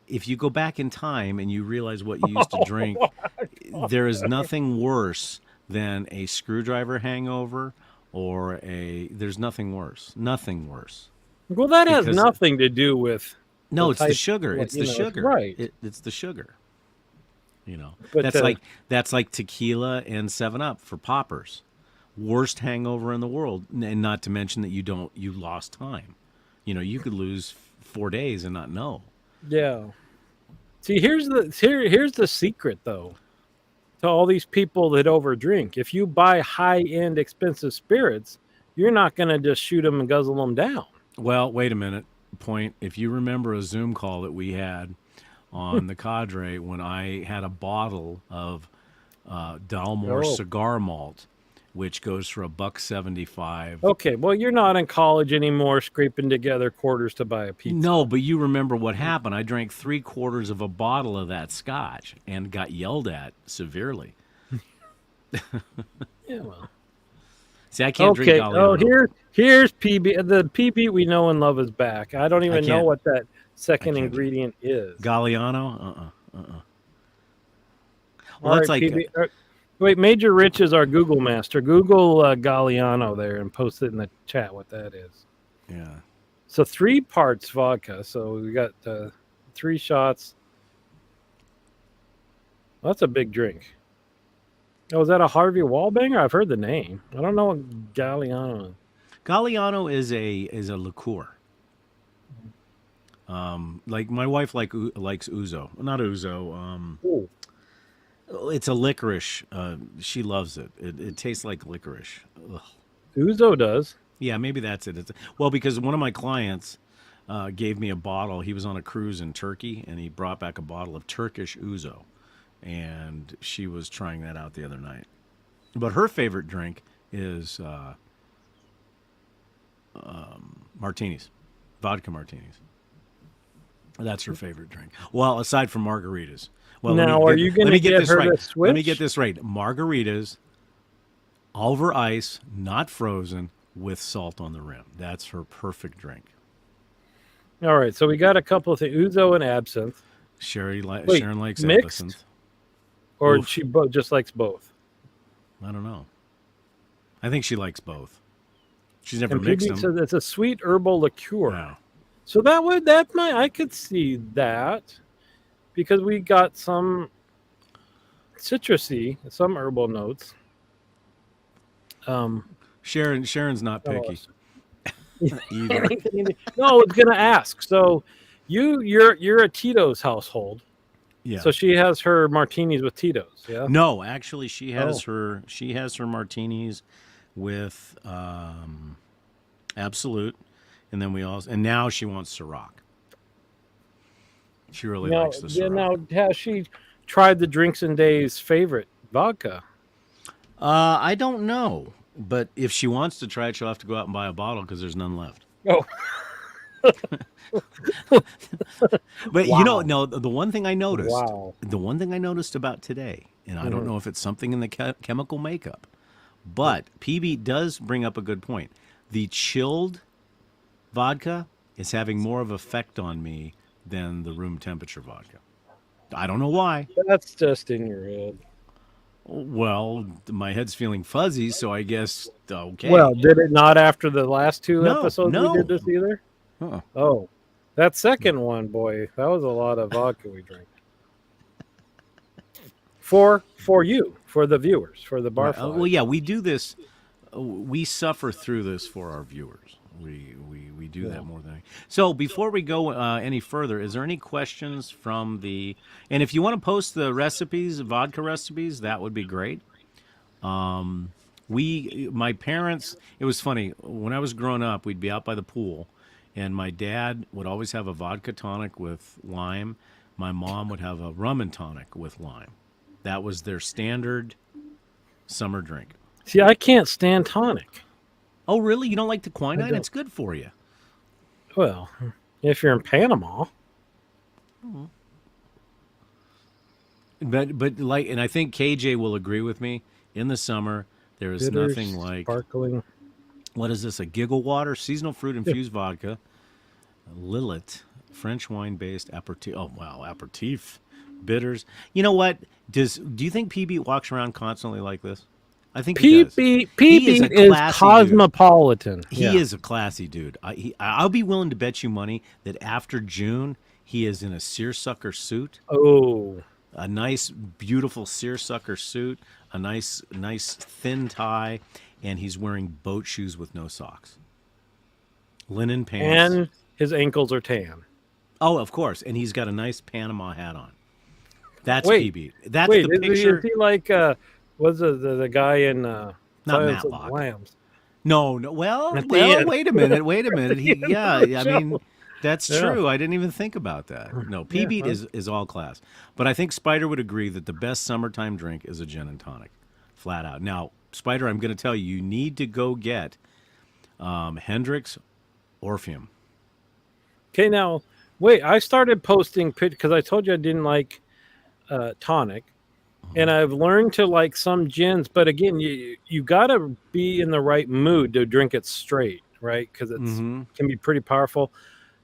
if you go back in time and you realize what you used to drink, there is nothing worse than a screwdriver hangover or there's nothing worse. Nothing worse. Well, that has Because- nothing to do with No, it's the type- sugar. well, It's you the know, sugar. right. It's the sugar. But That's like tequila and 7-Up for poppers. Worst hangover in the world, and not to mention that you lost time. You could lose 4 days and not know. yeah. See, here's the secret though. To all these people that overdrink, if you buy high-end expensive spirits, you're not going to just shoot them and guzzle them down. Well, wait a minute. Point. If you remember a Zoom call that we had on the cadre when I had a bottle of Dalmore Oh. cigar malt, which goes for $1.75. Okay, well, you're not in college anymore, scraping together quarters to buy a pizza. No, but you remember what happened. I drank 3/4 of a bottle of that scotch and got yelled at severely. Yeah, well. See, I can't drink Okay. Galliano. Here's PB. The PB we know and love is back. I don't even know can't- what that second can't. ingredient is. Galliano? Well, All that's right, like PB. Wait, Major Rich is our Google master. Google Galliano there and post it in the chat what that is. yeah. So 3 parts vodka. So we got 3 shots. Well, that's a big drink. Oh, is that a Harvey Wallbanger? I've heard the name. I don't know what Galliano is. Galliano is a liqueur. Like my wife likes ouzo, not ouzo. Ooh. It's a licorice. She loves it. It tastes like licorice. Ugh. Ouzo does. Yeah, maybe that's it. Well, because one of my clients gave me a bottle. He was on a cruise in Turkey, and he brought back a bottle of Turkish ouzo, and she was trying that out the other night. But her favorite drink is martinis, vodka martinis. That's her favorite drink. Well, aside from margaritas. Well, Now, are you gonna get this her right. to Let me switch? get this right. Margaritas, over ice, not frozen, with salt on the rim. That's her perfect drink. All right, so we got a couple of things: ouzo and absinthe, Sharon Wait, likes mixed? absinthe. or Oof. she just likes both. I don't know. I think she likes both. She's never And mixed PB them. says it's a sweet herbal liqueur. No. So I could see that because we got some citrusy, some herbal notes. Sharon's not Oh, picky either. No, I was gonna ask. So you're a Titos household. Yeah. So she has her martinis with Titos, yeah? No, actually, she has Oh. her martinis with Absolute, and then and now she wants Ciroc. She really likes the Ciroc. Now has she tried the Drinks and Days favorite vodka? I don't know, but if she wants to try it, she'll have to go out and buy a bottle because there's none left. Oh, But Wow. no, the one thing I noticed, wow. the one thing I noticed about today, and I don't know if it's something in the chemical makeup, but PB does bring up a good point. The chilled vodka is having more of effect on me than the room temperature vodka. I don't know why. That's just in your head. Well, my head's feeling fuzzy, so I guess okay. Well, did it not after the last 2 No, episodes no. we did this either? Huh. Oh, that second one, boy, that was a lot of vodka we drank. For you, for the viewers, for the bar. Right. Well, yeah, we do this. We suffer through this for our viewers. We do that more than. So before we go any further, is there any questions from the? And if you want to post the recipes, vodka recipes, that would be great. My parents, it was funny when I was growing up. We'd be out by the pool, and my dad would always have a vodka tonic with lime. My mom would have a rum and tonic with lime. That was their standard summer drink. See, I can't stand tonic. Oh, really? You don't like the quinine? don't. It's good for you. Well, if you're in Panama, But like, and I think KJ will agree with me. In the summer, there is bitters, nothing like sparkling. what is this? A giggle water, seasonal fruit infused vodka, Lillet, French wine based aperitif. Oh wow, aperitif, bitters. You know what? Do you think PB walks around constantly like this? I think he does. He is a PB is classy cosmopolitan. He is a classy dude. I'll be willing to bet you money that after June, he is in a seersucker suit. Oh, A nice, beautiful seersucker suit, a nice thin tie, and he's wearing boat shoes with no socks. Linen pants. and his ankles are tan. Oh, of course. And he's got a nice Panama hat on. That's Wait, PB. That's Wait, the picture. is he like was the guy in Silence of the Matlock. Lambs? No. Well, At the end. wait a minute. He, end of yeah, the I mean, show. that's Yeah. true. I didn't even think about that. No, PB Yeah. is all class. But I think Spider would agree that the best summertime drink is a gin and tonic, flat out. Now, Spider, I'm going to tell you, you need to go get Hendrix Orpheum. Okay, now wait. I started posting because I told you I didn't like tonic, and I've learned to like some gins. But again, you got to be in the right mood to drink it straight, right? Because it's can be pretty powerful.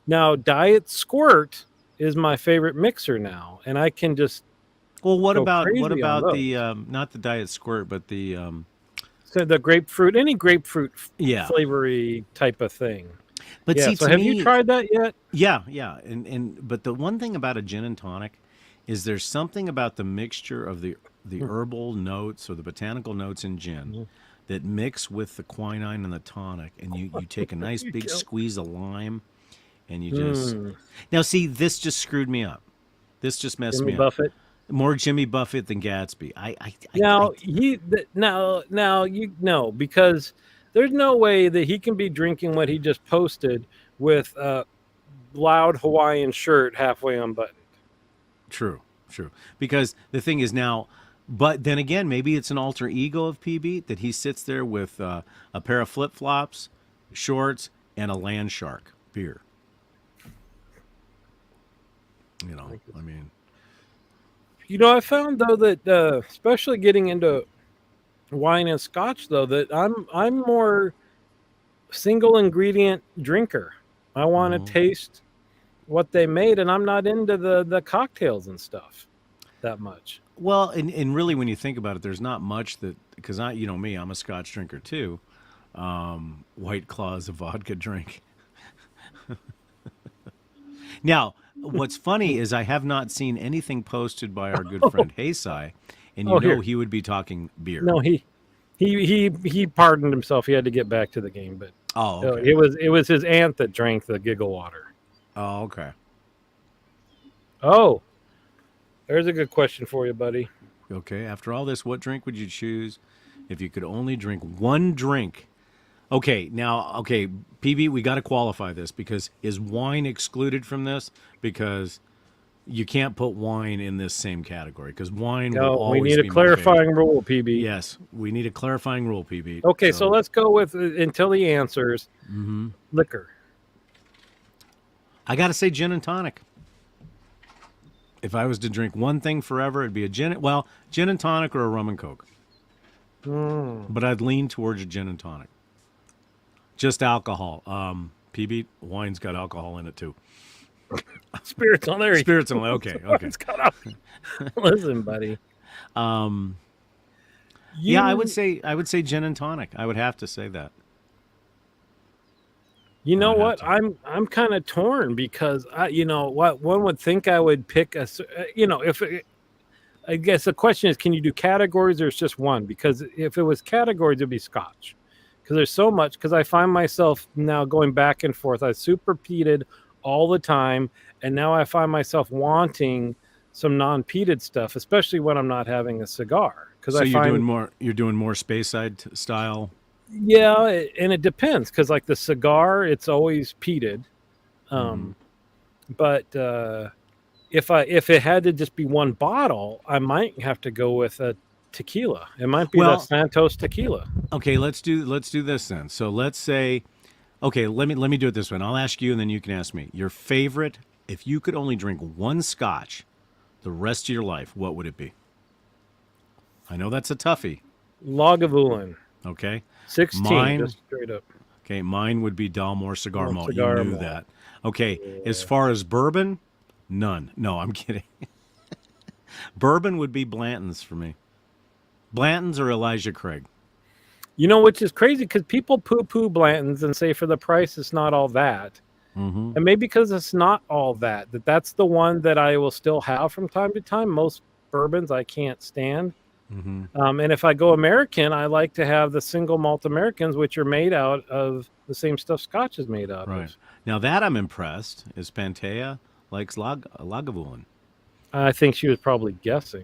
Now, Diet Squirt is my favorite mixer now, and I can just Well, what go about crazy on those. the not the Diet Squirt, but the So the grapefruit, any grapefruit yeah. flavory type of thing. But Yeah. see, So to have me, you tried that yet? yeah, and but the one thing about a gin and tonic is there's something about the mixture of the herbal notes or the botanical notes in gin that mix with the quinine and the tonic, and you take a nice big squeeze of lime, and you just now see this just screwed me up. This just messed Jimmy me Buffett. up. More Jimmy Buffett than Gatsby. Now you know because there's no way that he can be drinking what he just posted with a loud Hawaiian shirt halfway unbuttoned. True. Because the thing is now, but then again, maybe it's an alter ego of PB that he sits there with a pair of flip flops, shorts, and a Land Shark beer. You know, I mean, You know, I found though that especially getting into wine and scotch though that I'm more single ingredient drinker. I want to taste what they made, and I'm not into the cocktails and stuff that much. well, and really, when you think about it, there's not much that because you know me, I'm a Scotch drinker too. White Claw is a vodka drink. Now, what's funny is I have not seen anything posted by our good friend Heisai, and you know here. he would be talking beer. No, he pardoned himself. He had to get back to the game, but Oh, okay. it was his aunt that drank the giggle water. Oh, okay. Oh, there's a good question for you, buddy. Okay. After all this, what drink would you choose if you could only drink one drink? Okay. Now, PB, we got to qualify this because is wine excluded from this? Because you can't put wine in this same category because wine will No, always we need be a my favorite. clarifying rule, PB. Yes, we need a clarifying rule, PB. Okay, so let's go with until he answers. Liquor. I got to say gin and tonic. If I was to drink one thing forever, it'd be a gin and tonic or a rum and coke. But I'd lean towards a gin and tonic. Just alcohol. PB, wine's got alcohol in it too. Spirits on there. Spirits only. Okay. It's got up. Listen, buddy. Yeah, I would say gin and tonic. I would have to say that. You know I'd what? have I'm kind of torn because you know what, one would think I would pick I guess the question is, can you do categories or it's just one? Because if it was categories, it'd be Scotch, because there's so much. Because I find myself now going back and forth. I super peated all the time, and now I find myself wanting some non-peated stuff, especially when I'm not having a cigar. Because So I find, you're doing more space side style. yeah, and it depends. Because like the cigar, it's always peated. Mm-hmm. But if it had to just be one bottle, I might have to go with a tequila. It might be the Well, Santos tequila. okay, let's do this then. So let's say, okay, let me do it this way. And I'll ask you, and then you can ask me. Your favorite, if you could only drink one Scotch the rest of your life, what would it be? I know that's a toughie. Lagavulin, Okay, 16, mine. just straight up. Okay, mine would be Dalmore Cigar Malt. You Cigar knew malt. that. Okay, as Yeah. far as bourbon, none. No, I'm kidding. Bourbon would be Blanton's for me. Blanton's or Elijah Craig. You know, which is crazy because people poo poo Blanton's and say for the price it's not all that. Mm-hmm. And maybe because it's not all that, that's the one that I will still have from time to time. Most bourbons I can't stand. Mm-hmm. And if I go American, I like to have the single malt Americans, which are made out of the same stuff Scotch is made out Right. of. Now that I'm impressed is Pantea likes Lagavulin. I think she was probably guessing.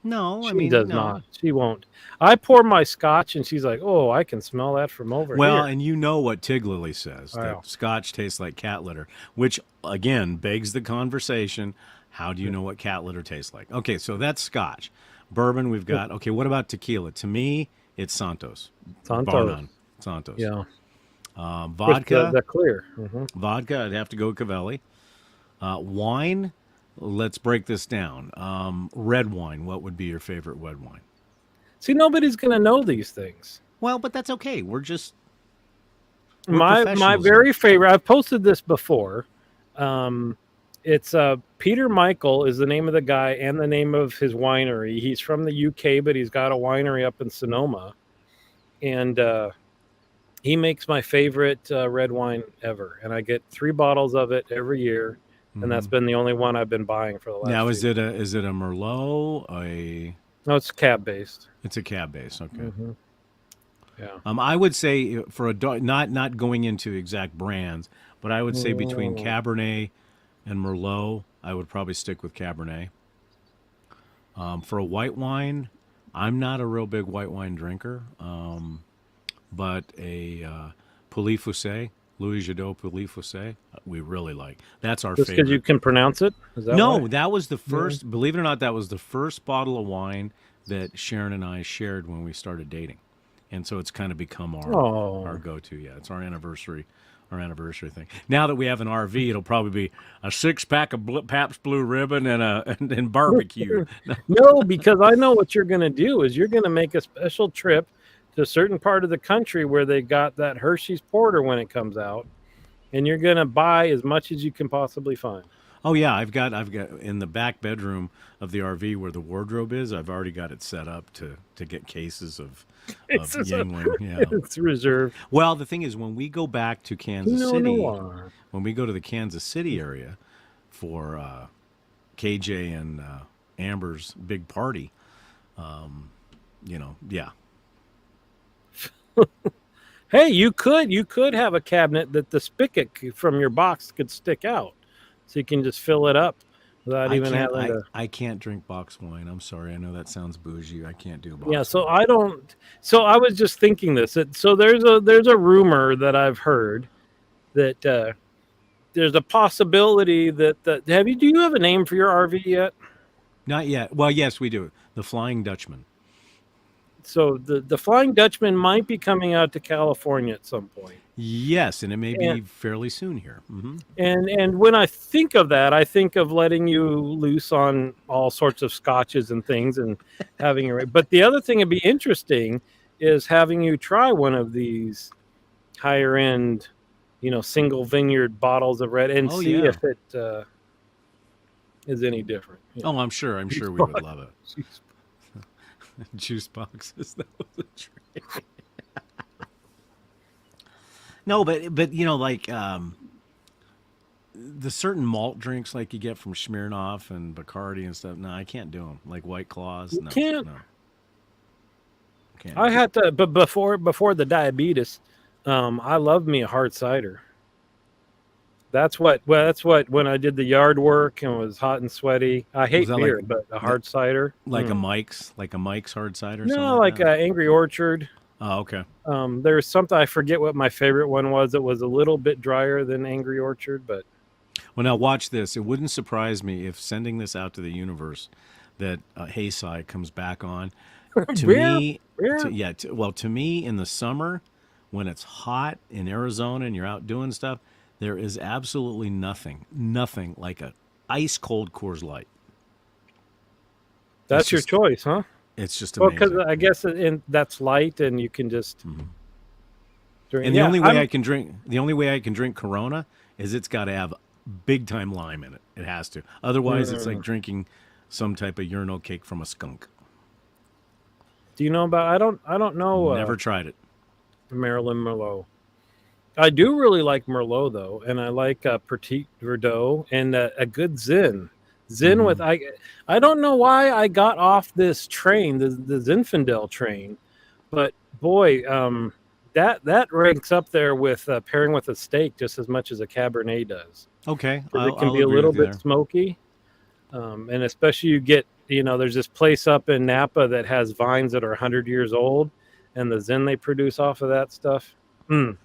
No, I She mean, does no. not. She won't. I pour my Scotch, and she's like, "Oh, I can smell that from over Well, here." and you know what Tig Lily says, Wow. that Scotch tastes like cat litter, which again begs the conversation. How do you know what cat litter tastes like? Okay, so that's Scotch. Bourbon, we've got. Okay, what about tequila? To me, it's Santos. Bar Santos. none. Santos. Yeah. With Vodka, the clear. Hmm. vodka, I'd have to go Cavalli. Wine, let's break this down. Red wine, what would be your favorite red wine? See, nobody's gonna know these things. Well, but that's okay. We're My professionals here. very favorite. I've posted this before. Um, it's Peter Michael is the name of the guy and the name of his winery. He's from the UK, but he's got a winery up in Sonoma, and he makes my favorite red wine ever. And I get 3 bottles of it every year, and that's Hmm. been the only one I've been buying for the last. Now, few. is it a Merlot? No, it's cab based. It's a cab base. Okay. Hmm. Yeah. I would say for not going into exact brands, but I would say between Mm. Cabernet and Merlot, I would probably stick with Cabernet. For a white wine, I'm not a real big white wine drinker, but a Pouilly Fussé, Louis Jadot Pouilly Fussé, we really like. That's our Just because you favorite. can pronounce it? Is that No, why? that was the Yeah. first. Believe it or not, that was the first bottle of wine that Sharon and I shared when we started dating, and so it's kind of become our Oh, go-to. Yeah, it's our anniversary thing. Now that we have an RV, it'll probably be a 6 pack of Pabst Blue Ribbon and barbecue. no, because I know what you're going to do is you're going to make a special trip to a certain part of the country where they got that Hershey's Porter when it comes out, and you're going to buy as much as you can possibly find. Oh yeah, I've got in the back bedroom of the RV where the wardrobe is. I've already got it set up to get cases of It's just Yangling. Yeah. it's reserved. Well, the thing is, when we go back to Kansas No City, noir. when we go to the Kansas City area for KJ and Amber's big party, yeah. Hey, you could have a cabinet that the spigot from your box could stick out, so you can just fill it up without I even can't. having to. I can't drink box wine. I'm sorry. I know that sounds bougie. I can't do Yeah, box so wine. I don't. So I was just thinking this. So there's a rumor that I've heard that there's a possibility that do you have a name for your RV yet? Not yet. Well, yes, we do. The Flying Dutchman. So the Flying Dutchman might be coming out to California at some point. Yes, and it may And be fairly soon here. Hmm. and when I think of that, I think of letting you loose on all sorts of scotches and things and having it. But the other thing that'd be interesting is having you try one of these higher end, single vineyard bottles of red and Oh see yeah. if it is any different. Oh, I'm sure. I'm sure we would love it. Juice boxes. That was a trick. No, but like the certain malt drinks like you get from Smirnoff and Bacardi and stuff. No, I can't do them. Like White Claws. You No, can't. no. Okay. I had to, but before the diabetes, I love me a hard cider. That's what when I did the yard work and was hot and sweaty. I Was hate that like beer, but a that hard cider. Like a Mike's hard cider, something No, like like that? Angry Orchard. Oh, okay. There's something I forget what my favorite one was. It was a little bit drier than Angry Orchard, but Well, now watch this. It wouldn't surprise me if sending this out to the universe that Hayside comes back on. To beer, me, beer. to me in the summer when it's hot in Arizona and you're out doing stuff, there is absolutely nothing like a ice cold Coors Light. It's That's your just choice, huh? it's just Well, because amazing. I guess that's light and you can just drink. And Yeah, I'm. the only way I can drink Corona is it's got to have big time lime in it. It has to. Otherwise, it's like Mm, drinking some type of urinal cake from a skunk. do you know about? I don't know Never tried it. Marilyn Merlot. I do really like Merlot though, and I like Petit Verdot and a good Zin. Zin with Hmm. I don't know why I got off this train, the Zinfandel train, but boy, that ranks up there with pairing with a steak just as much as a Cabernet does Okay, because it can I'll be a agree little with you bit there. smoky, and especially you get there's this place up in Napa that has vines that are 100 years old, and the Zin they produce off of that stuff. Mm,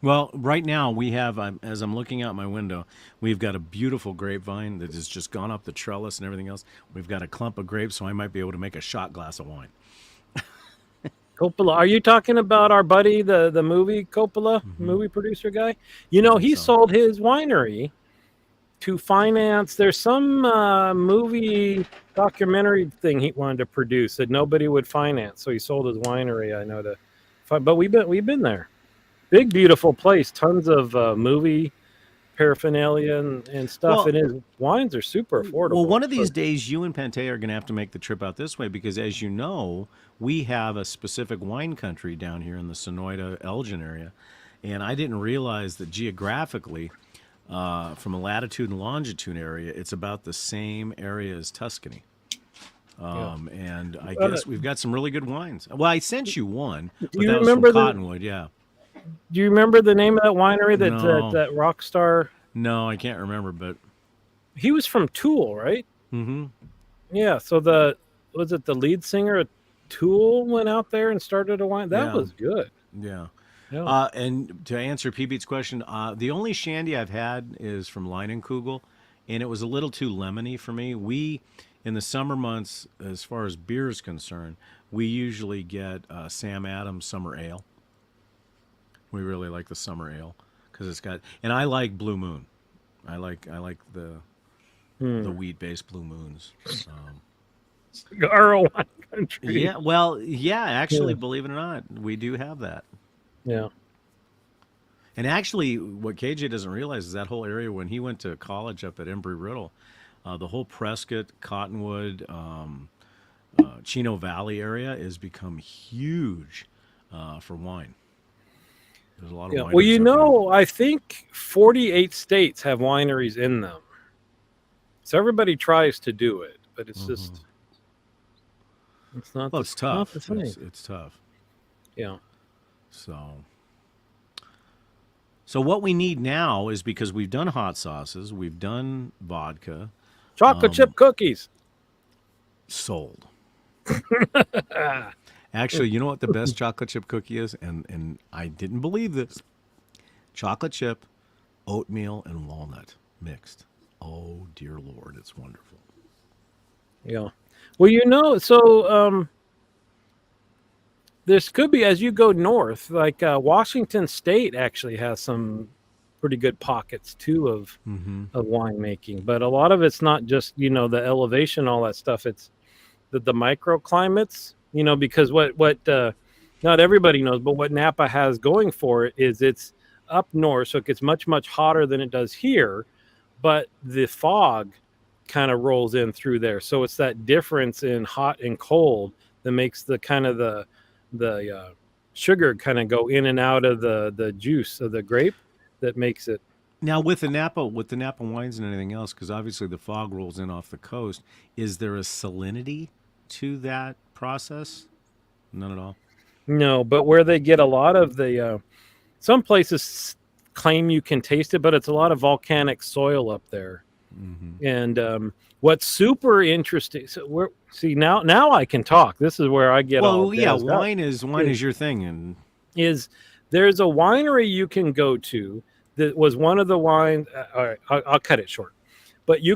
Well, right now we have, as I'm looking out my window, we've got a beautiful grapevine that has just gone up the trellis and everything else. We've got a clump of grapes, so I might be able to make a shot glass of wine. Coppola. Are you talking about our buddy, the movie Coppola, Hmm. movie producer guy? I think He so. sold his winery to finance. There's some movie documentary thing he wanted to produce that nobody would finance, so he sold his winery. I know to, but we've been there. Big beautiful place, tons of movie paraphernalia and stuff. Well, And his wines are super Well, affordable. one of these For days, you and Pante are going to have to make the trip out this way because, as you know, we have a specific wine country down here in the Sonoyta Elgin area. And I didn't realize that geographically, from a latitude and longitude area, it's about the same area as Tuscany. yeah. And I Uh, guess we've got some really good wines. Well, I sent you one, do but you that was from remember the Cottonwood. Yeah. Do you remember the name of that winery No, that rock star? no, I can't remember, but He was from Tool, right? hmm Yeah. So was it the lead singer of Tool went out there and started a wine? That yeah, was good. yeah. Yeah. And to answer P-Beat's question, the only shandy I've had is from Leinenkugel, and it was a little too lemony for me. In the summer months, as far as beer is concerned, we usually get Sam Adams Summer Ale. We really like the Summer Ale because it's got, and I like Blue Moon. I like the Hmm. wheat-based Blue Moons. Cigar wine country. Yeah, well, yeah, actually, Yeah. believe it or not, we do have that. Yeah. And actually, what KJ doesn't realize is that whole area when he went to college up at Embry Riddle, the whole Prescott, Cottonwood, Chino Valley area has become huge for wine. There's a lot of Yeah. Well, wineries up there. I think 48 states have wineries in them. So everybody tries to do it, but Hmm. it's not Well, the it's not the tough. same. It's tough. Yeah. So, so what we need now is because we've done hot sauces, we've done vodka, Chocolate chip cookies. sold. Ah, Actually, you know what the best chocolate chip cookie is, and I didn't believe this. Chocolate chip, oatmeal, and walnut mixed. Oh dear Lord, it's wonderful. yeah. Well, this could be as you go north, like Washington State actually has some pretty good pockets too Hmm. of winemaking, but a lot of it's not just the elevation, all that stuff. It's the microclimates, because what not everybody knows, but what Napa has going for it is it's up north, so it gets much hotter than it does here, but the fog kind of rolls in through there, so it's that difference in hot and cold that makes the kind of the sugar kind of go in and out of the juice of the grape that makes it. Now with the Napa wines and anything else, because obviously the fog rolls in off the coast, is there a salinity to that process? None at all. No, but where they get a lot of the some places claim you can taste it, but it's a lot of volcanic soil up there. Hmm. And what's super interesting, so we're see now I can talk. This is where I get all Well, yeah, jazzed up. wine is your thing, and Is there's a winery you can go to that was one of the wines. All right, I'll cut it short. But you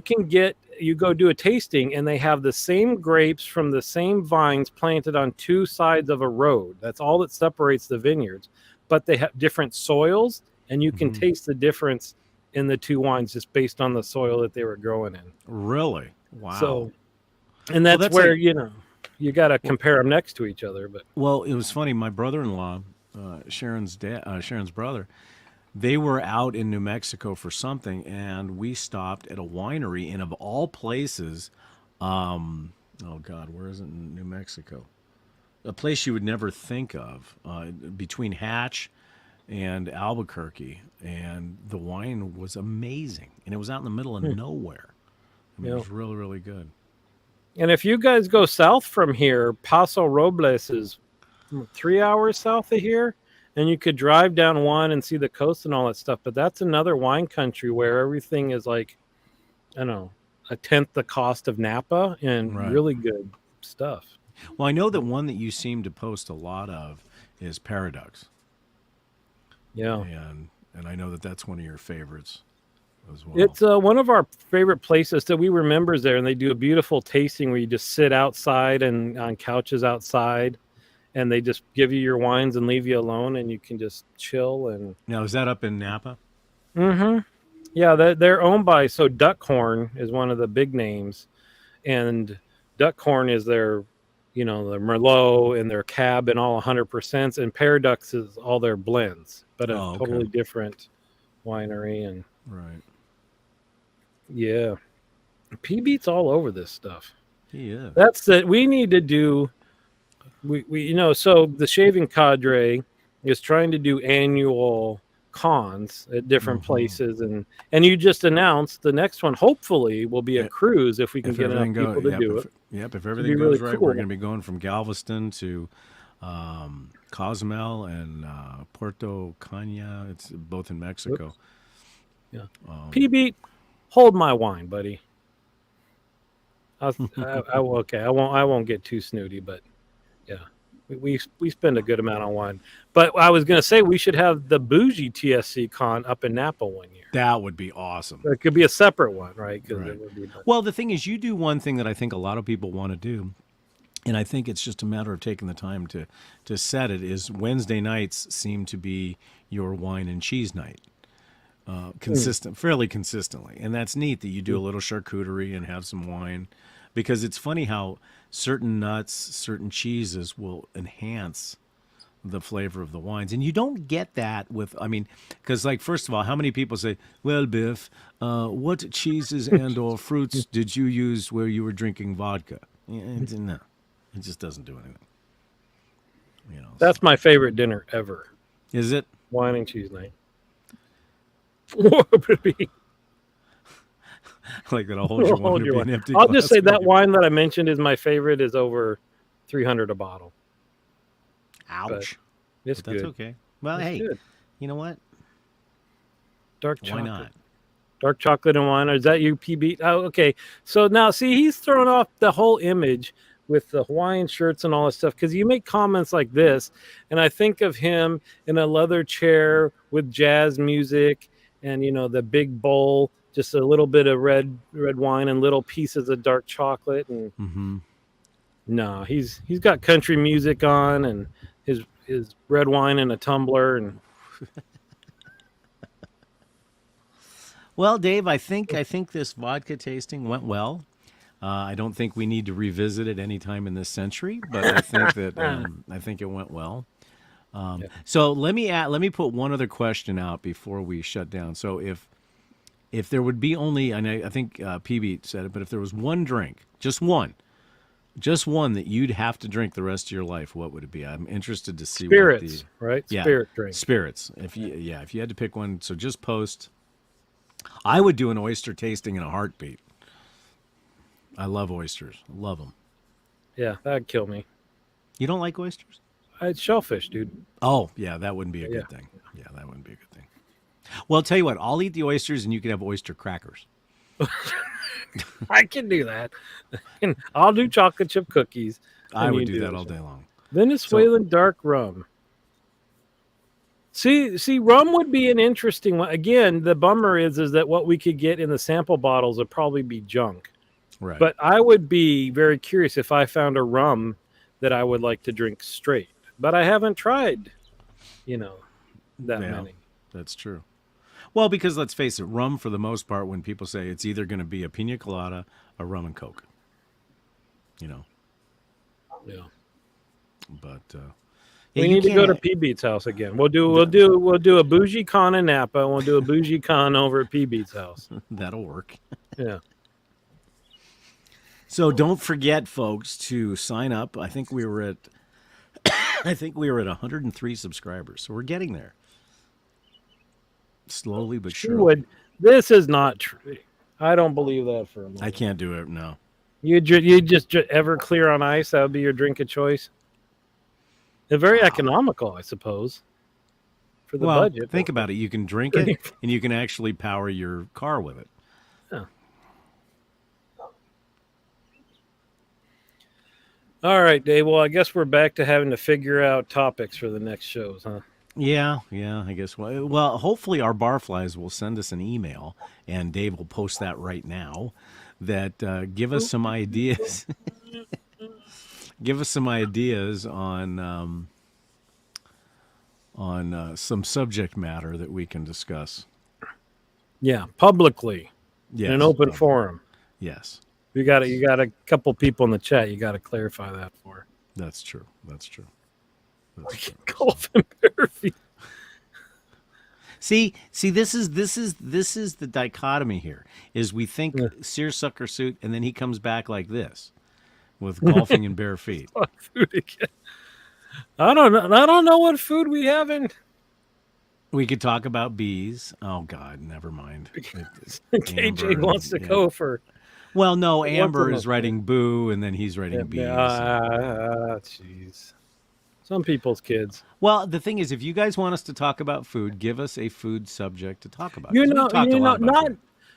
go do a tasting, and they have the same grapes from the same vines planted on two sides of a road. That's all that separates the vineyards. But they have different soils, and you can hmm taste the difference in the two wines just based on the soil that they were growing in. really, wow. So, and Well, that's that's where like, you got to well, compare them next to each other. But well, it was funny. My brother-in-law, Sharon's brother, they were out in New Mexico for something, and we stopped at a winery, and of all places, oh God, where is it in New Mexico? A place you would never think of, between Hatch and Albuquerque, and the wine was amazing, and it was out in the middle of nowhere. I mean, you it know, was really, really good. and if you guys go south from here, Paso Robles is 3 hours south of here, and you could drive down one and see the coast and all that stuff. But that's another wine country where everything is like, I don't know, a tenth the cost of Napa and Right. really good stuff. Well, I know that one that you seem to post a lot of is Paradox, Yeah. and I know that that's one of your favorites as well. It's one of our favorite places that we were members there, and they do a beautiful tasting where you just sit outside and on couches outside, and they just give you your wines and leave you alone, and you can just chill and. Now, is that up in Napa? Mm-hmm. Yeah, they're owned by Duckhorn is one of the big names, and Duckhorn is their Merlot and their Cab and all 100%, and Paradox is all their blends, but a Oh, okay. totally different winery. And Right. yeah, P beats all over this stuff. He is. That's it. We need to do so the shaving cadre is trying to do annual cons at different Hmm. places, and you just announced the next one hopefully will be a cruise if we can If get enough everything people goes, to yep. do If it. yep, if It'd be everything really goes right, we're going cool. to be going from Galveston to Cozumel and Puerto Cana. It's both in Mexico. Whoops. Yeah. Um, P beat, hold my wine, buddy. Okay, I won't get too snooty, but yeah, we spend a good amount on wine. But I was gonna say we should have the bougie TSC con up in Napa one year. that would be awesome. It could be a separate one, right? Because Right. it would be. But Well, the thing is, you do one thing that I think a lot of people want to do, and I think it's just a matter of taking the time to set it. Is Wednesday nights seem to be your wine and cheese night, fairly consistently, and that's neat that you do a little charcuterie and have some wine, because it's funny how certain nuts, certain cheeses will enhance the flavor of the wines, and you don't get that with. I mean, because like first of all, how many people say, "Well, Biff, what cheeses and or fruits did you use where you were drinking vodka?" No, it just doesn't do anything. So that's my favorite dinner ever: is it wine and cheese night. What would it be? like that? I'll hold your wine Hold or your be wine. an empty I'll just glass. say that wine that I mentioned is my favorite. Is over 300 a bottle, but Ouch, it's but that's good. okay. Well, It's hey, good. you know what? Dark Why chocolate. not? Dark chocolate and wine. Or is that you, PB? Oh, okay. So now, see, he's thrown off the whole image with the Hawaiian shirts and all this stuff because you make comments like this, and I think of him in a leather chair with jazz music, and the big bowl, just a little bit of red wine and little pieces of dark chocolate. And Mm-hmm. no, he's got country music on and his red wine in a tumbler. And Well, Dave, I think this vodka tasting went well. I don't think we need to revisit it anytime in this century, but I think it went well. yeah. So let me put one other question out before we shut down. So if there would be only, and I think PB said it, but if there was one drink, just one that you'd have to drink the rest of your life, what would it be? I'm interested to see what the Spirits, right? yeah Spirit drink. spirits. If you had to pick one, so just post. I would do an oyster tasting in a heartbeat. I love oysters. Love them. Yeah, that'd kill me. You don't like oysters? It's shellfish, dude. Oh, yeah, that wouldn't be a Yeah, good thing. Yeah, that wouldn't be a good thing. Well, I'll tell you what, I'll eat the oysters and you can have oyster crackers. I can do that. And I'll do chocolate chip cookies. I And would you do that this all one. day long. Venezuelan dark rum. See, rum would be an interesting one. Again, the bummer is that what we could get in the sample bottles would probably be junk. Right. But I would be very curious if I found a rum that I would like to drink straight. But I haven't tried, that many. That's true. Well, because let's face it, rum for the most part, when people say it's either going to be a pina colada, a rum and coke. Yeah. But We need to go to P Beat's house again. We'll do a bougie con in Napa, and we'll do a bougie con over at P Beat's house. That'll work. Yeah. So don't forget, folks, to sign up. I think we were at 103 subscribers, so we're getting there. Slowly but surely. This is not true. I don't believe that for a moment. I can't do it. No. You just Everclear on ice. That would be your drink of choice. They're very economical, I suppose, for the budget. Think about it. You can drink it, and you can actually power your car with it. Yeah. All right, Dave. Well, I guess we're back to having to figure out topics for the next shows, huh? Yeah, I guess. Well, hopefully our barflies will send us an email, and Dave will post that right now, that give us some ideas. Give us some ideas on some subject matter that we can discuss. Yeah, publicly, yes, in an open forum. Yes, you got a couple people in the chat. You got to clarify that for. That's true. Golf and bear feet. See, this is the dichotomy here. Is we think seersucker suit, and then he comes back like this, with golfing and bare feet. Food again. I don't know what food we haven't. We could talk about bees. Oh God, never mind. KJ wants to go for. Well, no, Amber is writing boo, and then he's writing bees. Jeez. Some people's kids. Well, the thing is, if you guys want us to talk about food, give us a food subject to talk about.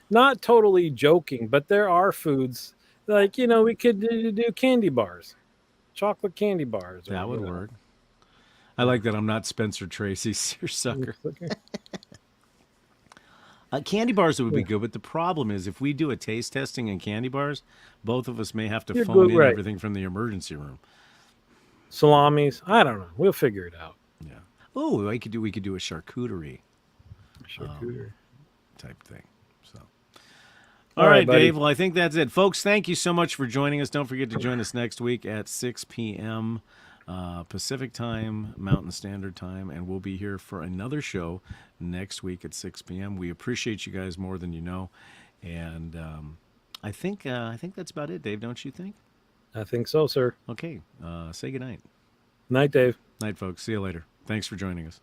Not totally joking, but there are foods like we could do candy bars, chocolate candy bars. That would work. I like that. I'm not Spencer Tracy, seersucker. Candy bars would be good, but the problem is if we do a taste testing in candy bars, both of us may have to phone in everything from the emergency room. Salamis, I don't know. We'll figure it out. Yeah. Oh, we could do a charcuterie. Type thing. So. All right, Dave. Well, I think that's it, folks. Thank you so much for joining us. Don't forget to join us next week at 6 p.m. Pacific Time, Mountain Standard Time, and we'll be here for another show next week at 6 p.m. We appreciate you guys more than you know, and I think that's about it, Dave. Don't you think? I think so, sir. Okay. Say goodnight. Night, Dave. Night, folks. See you later. Thanks for joining us.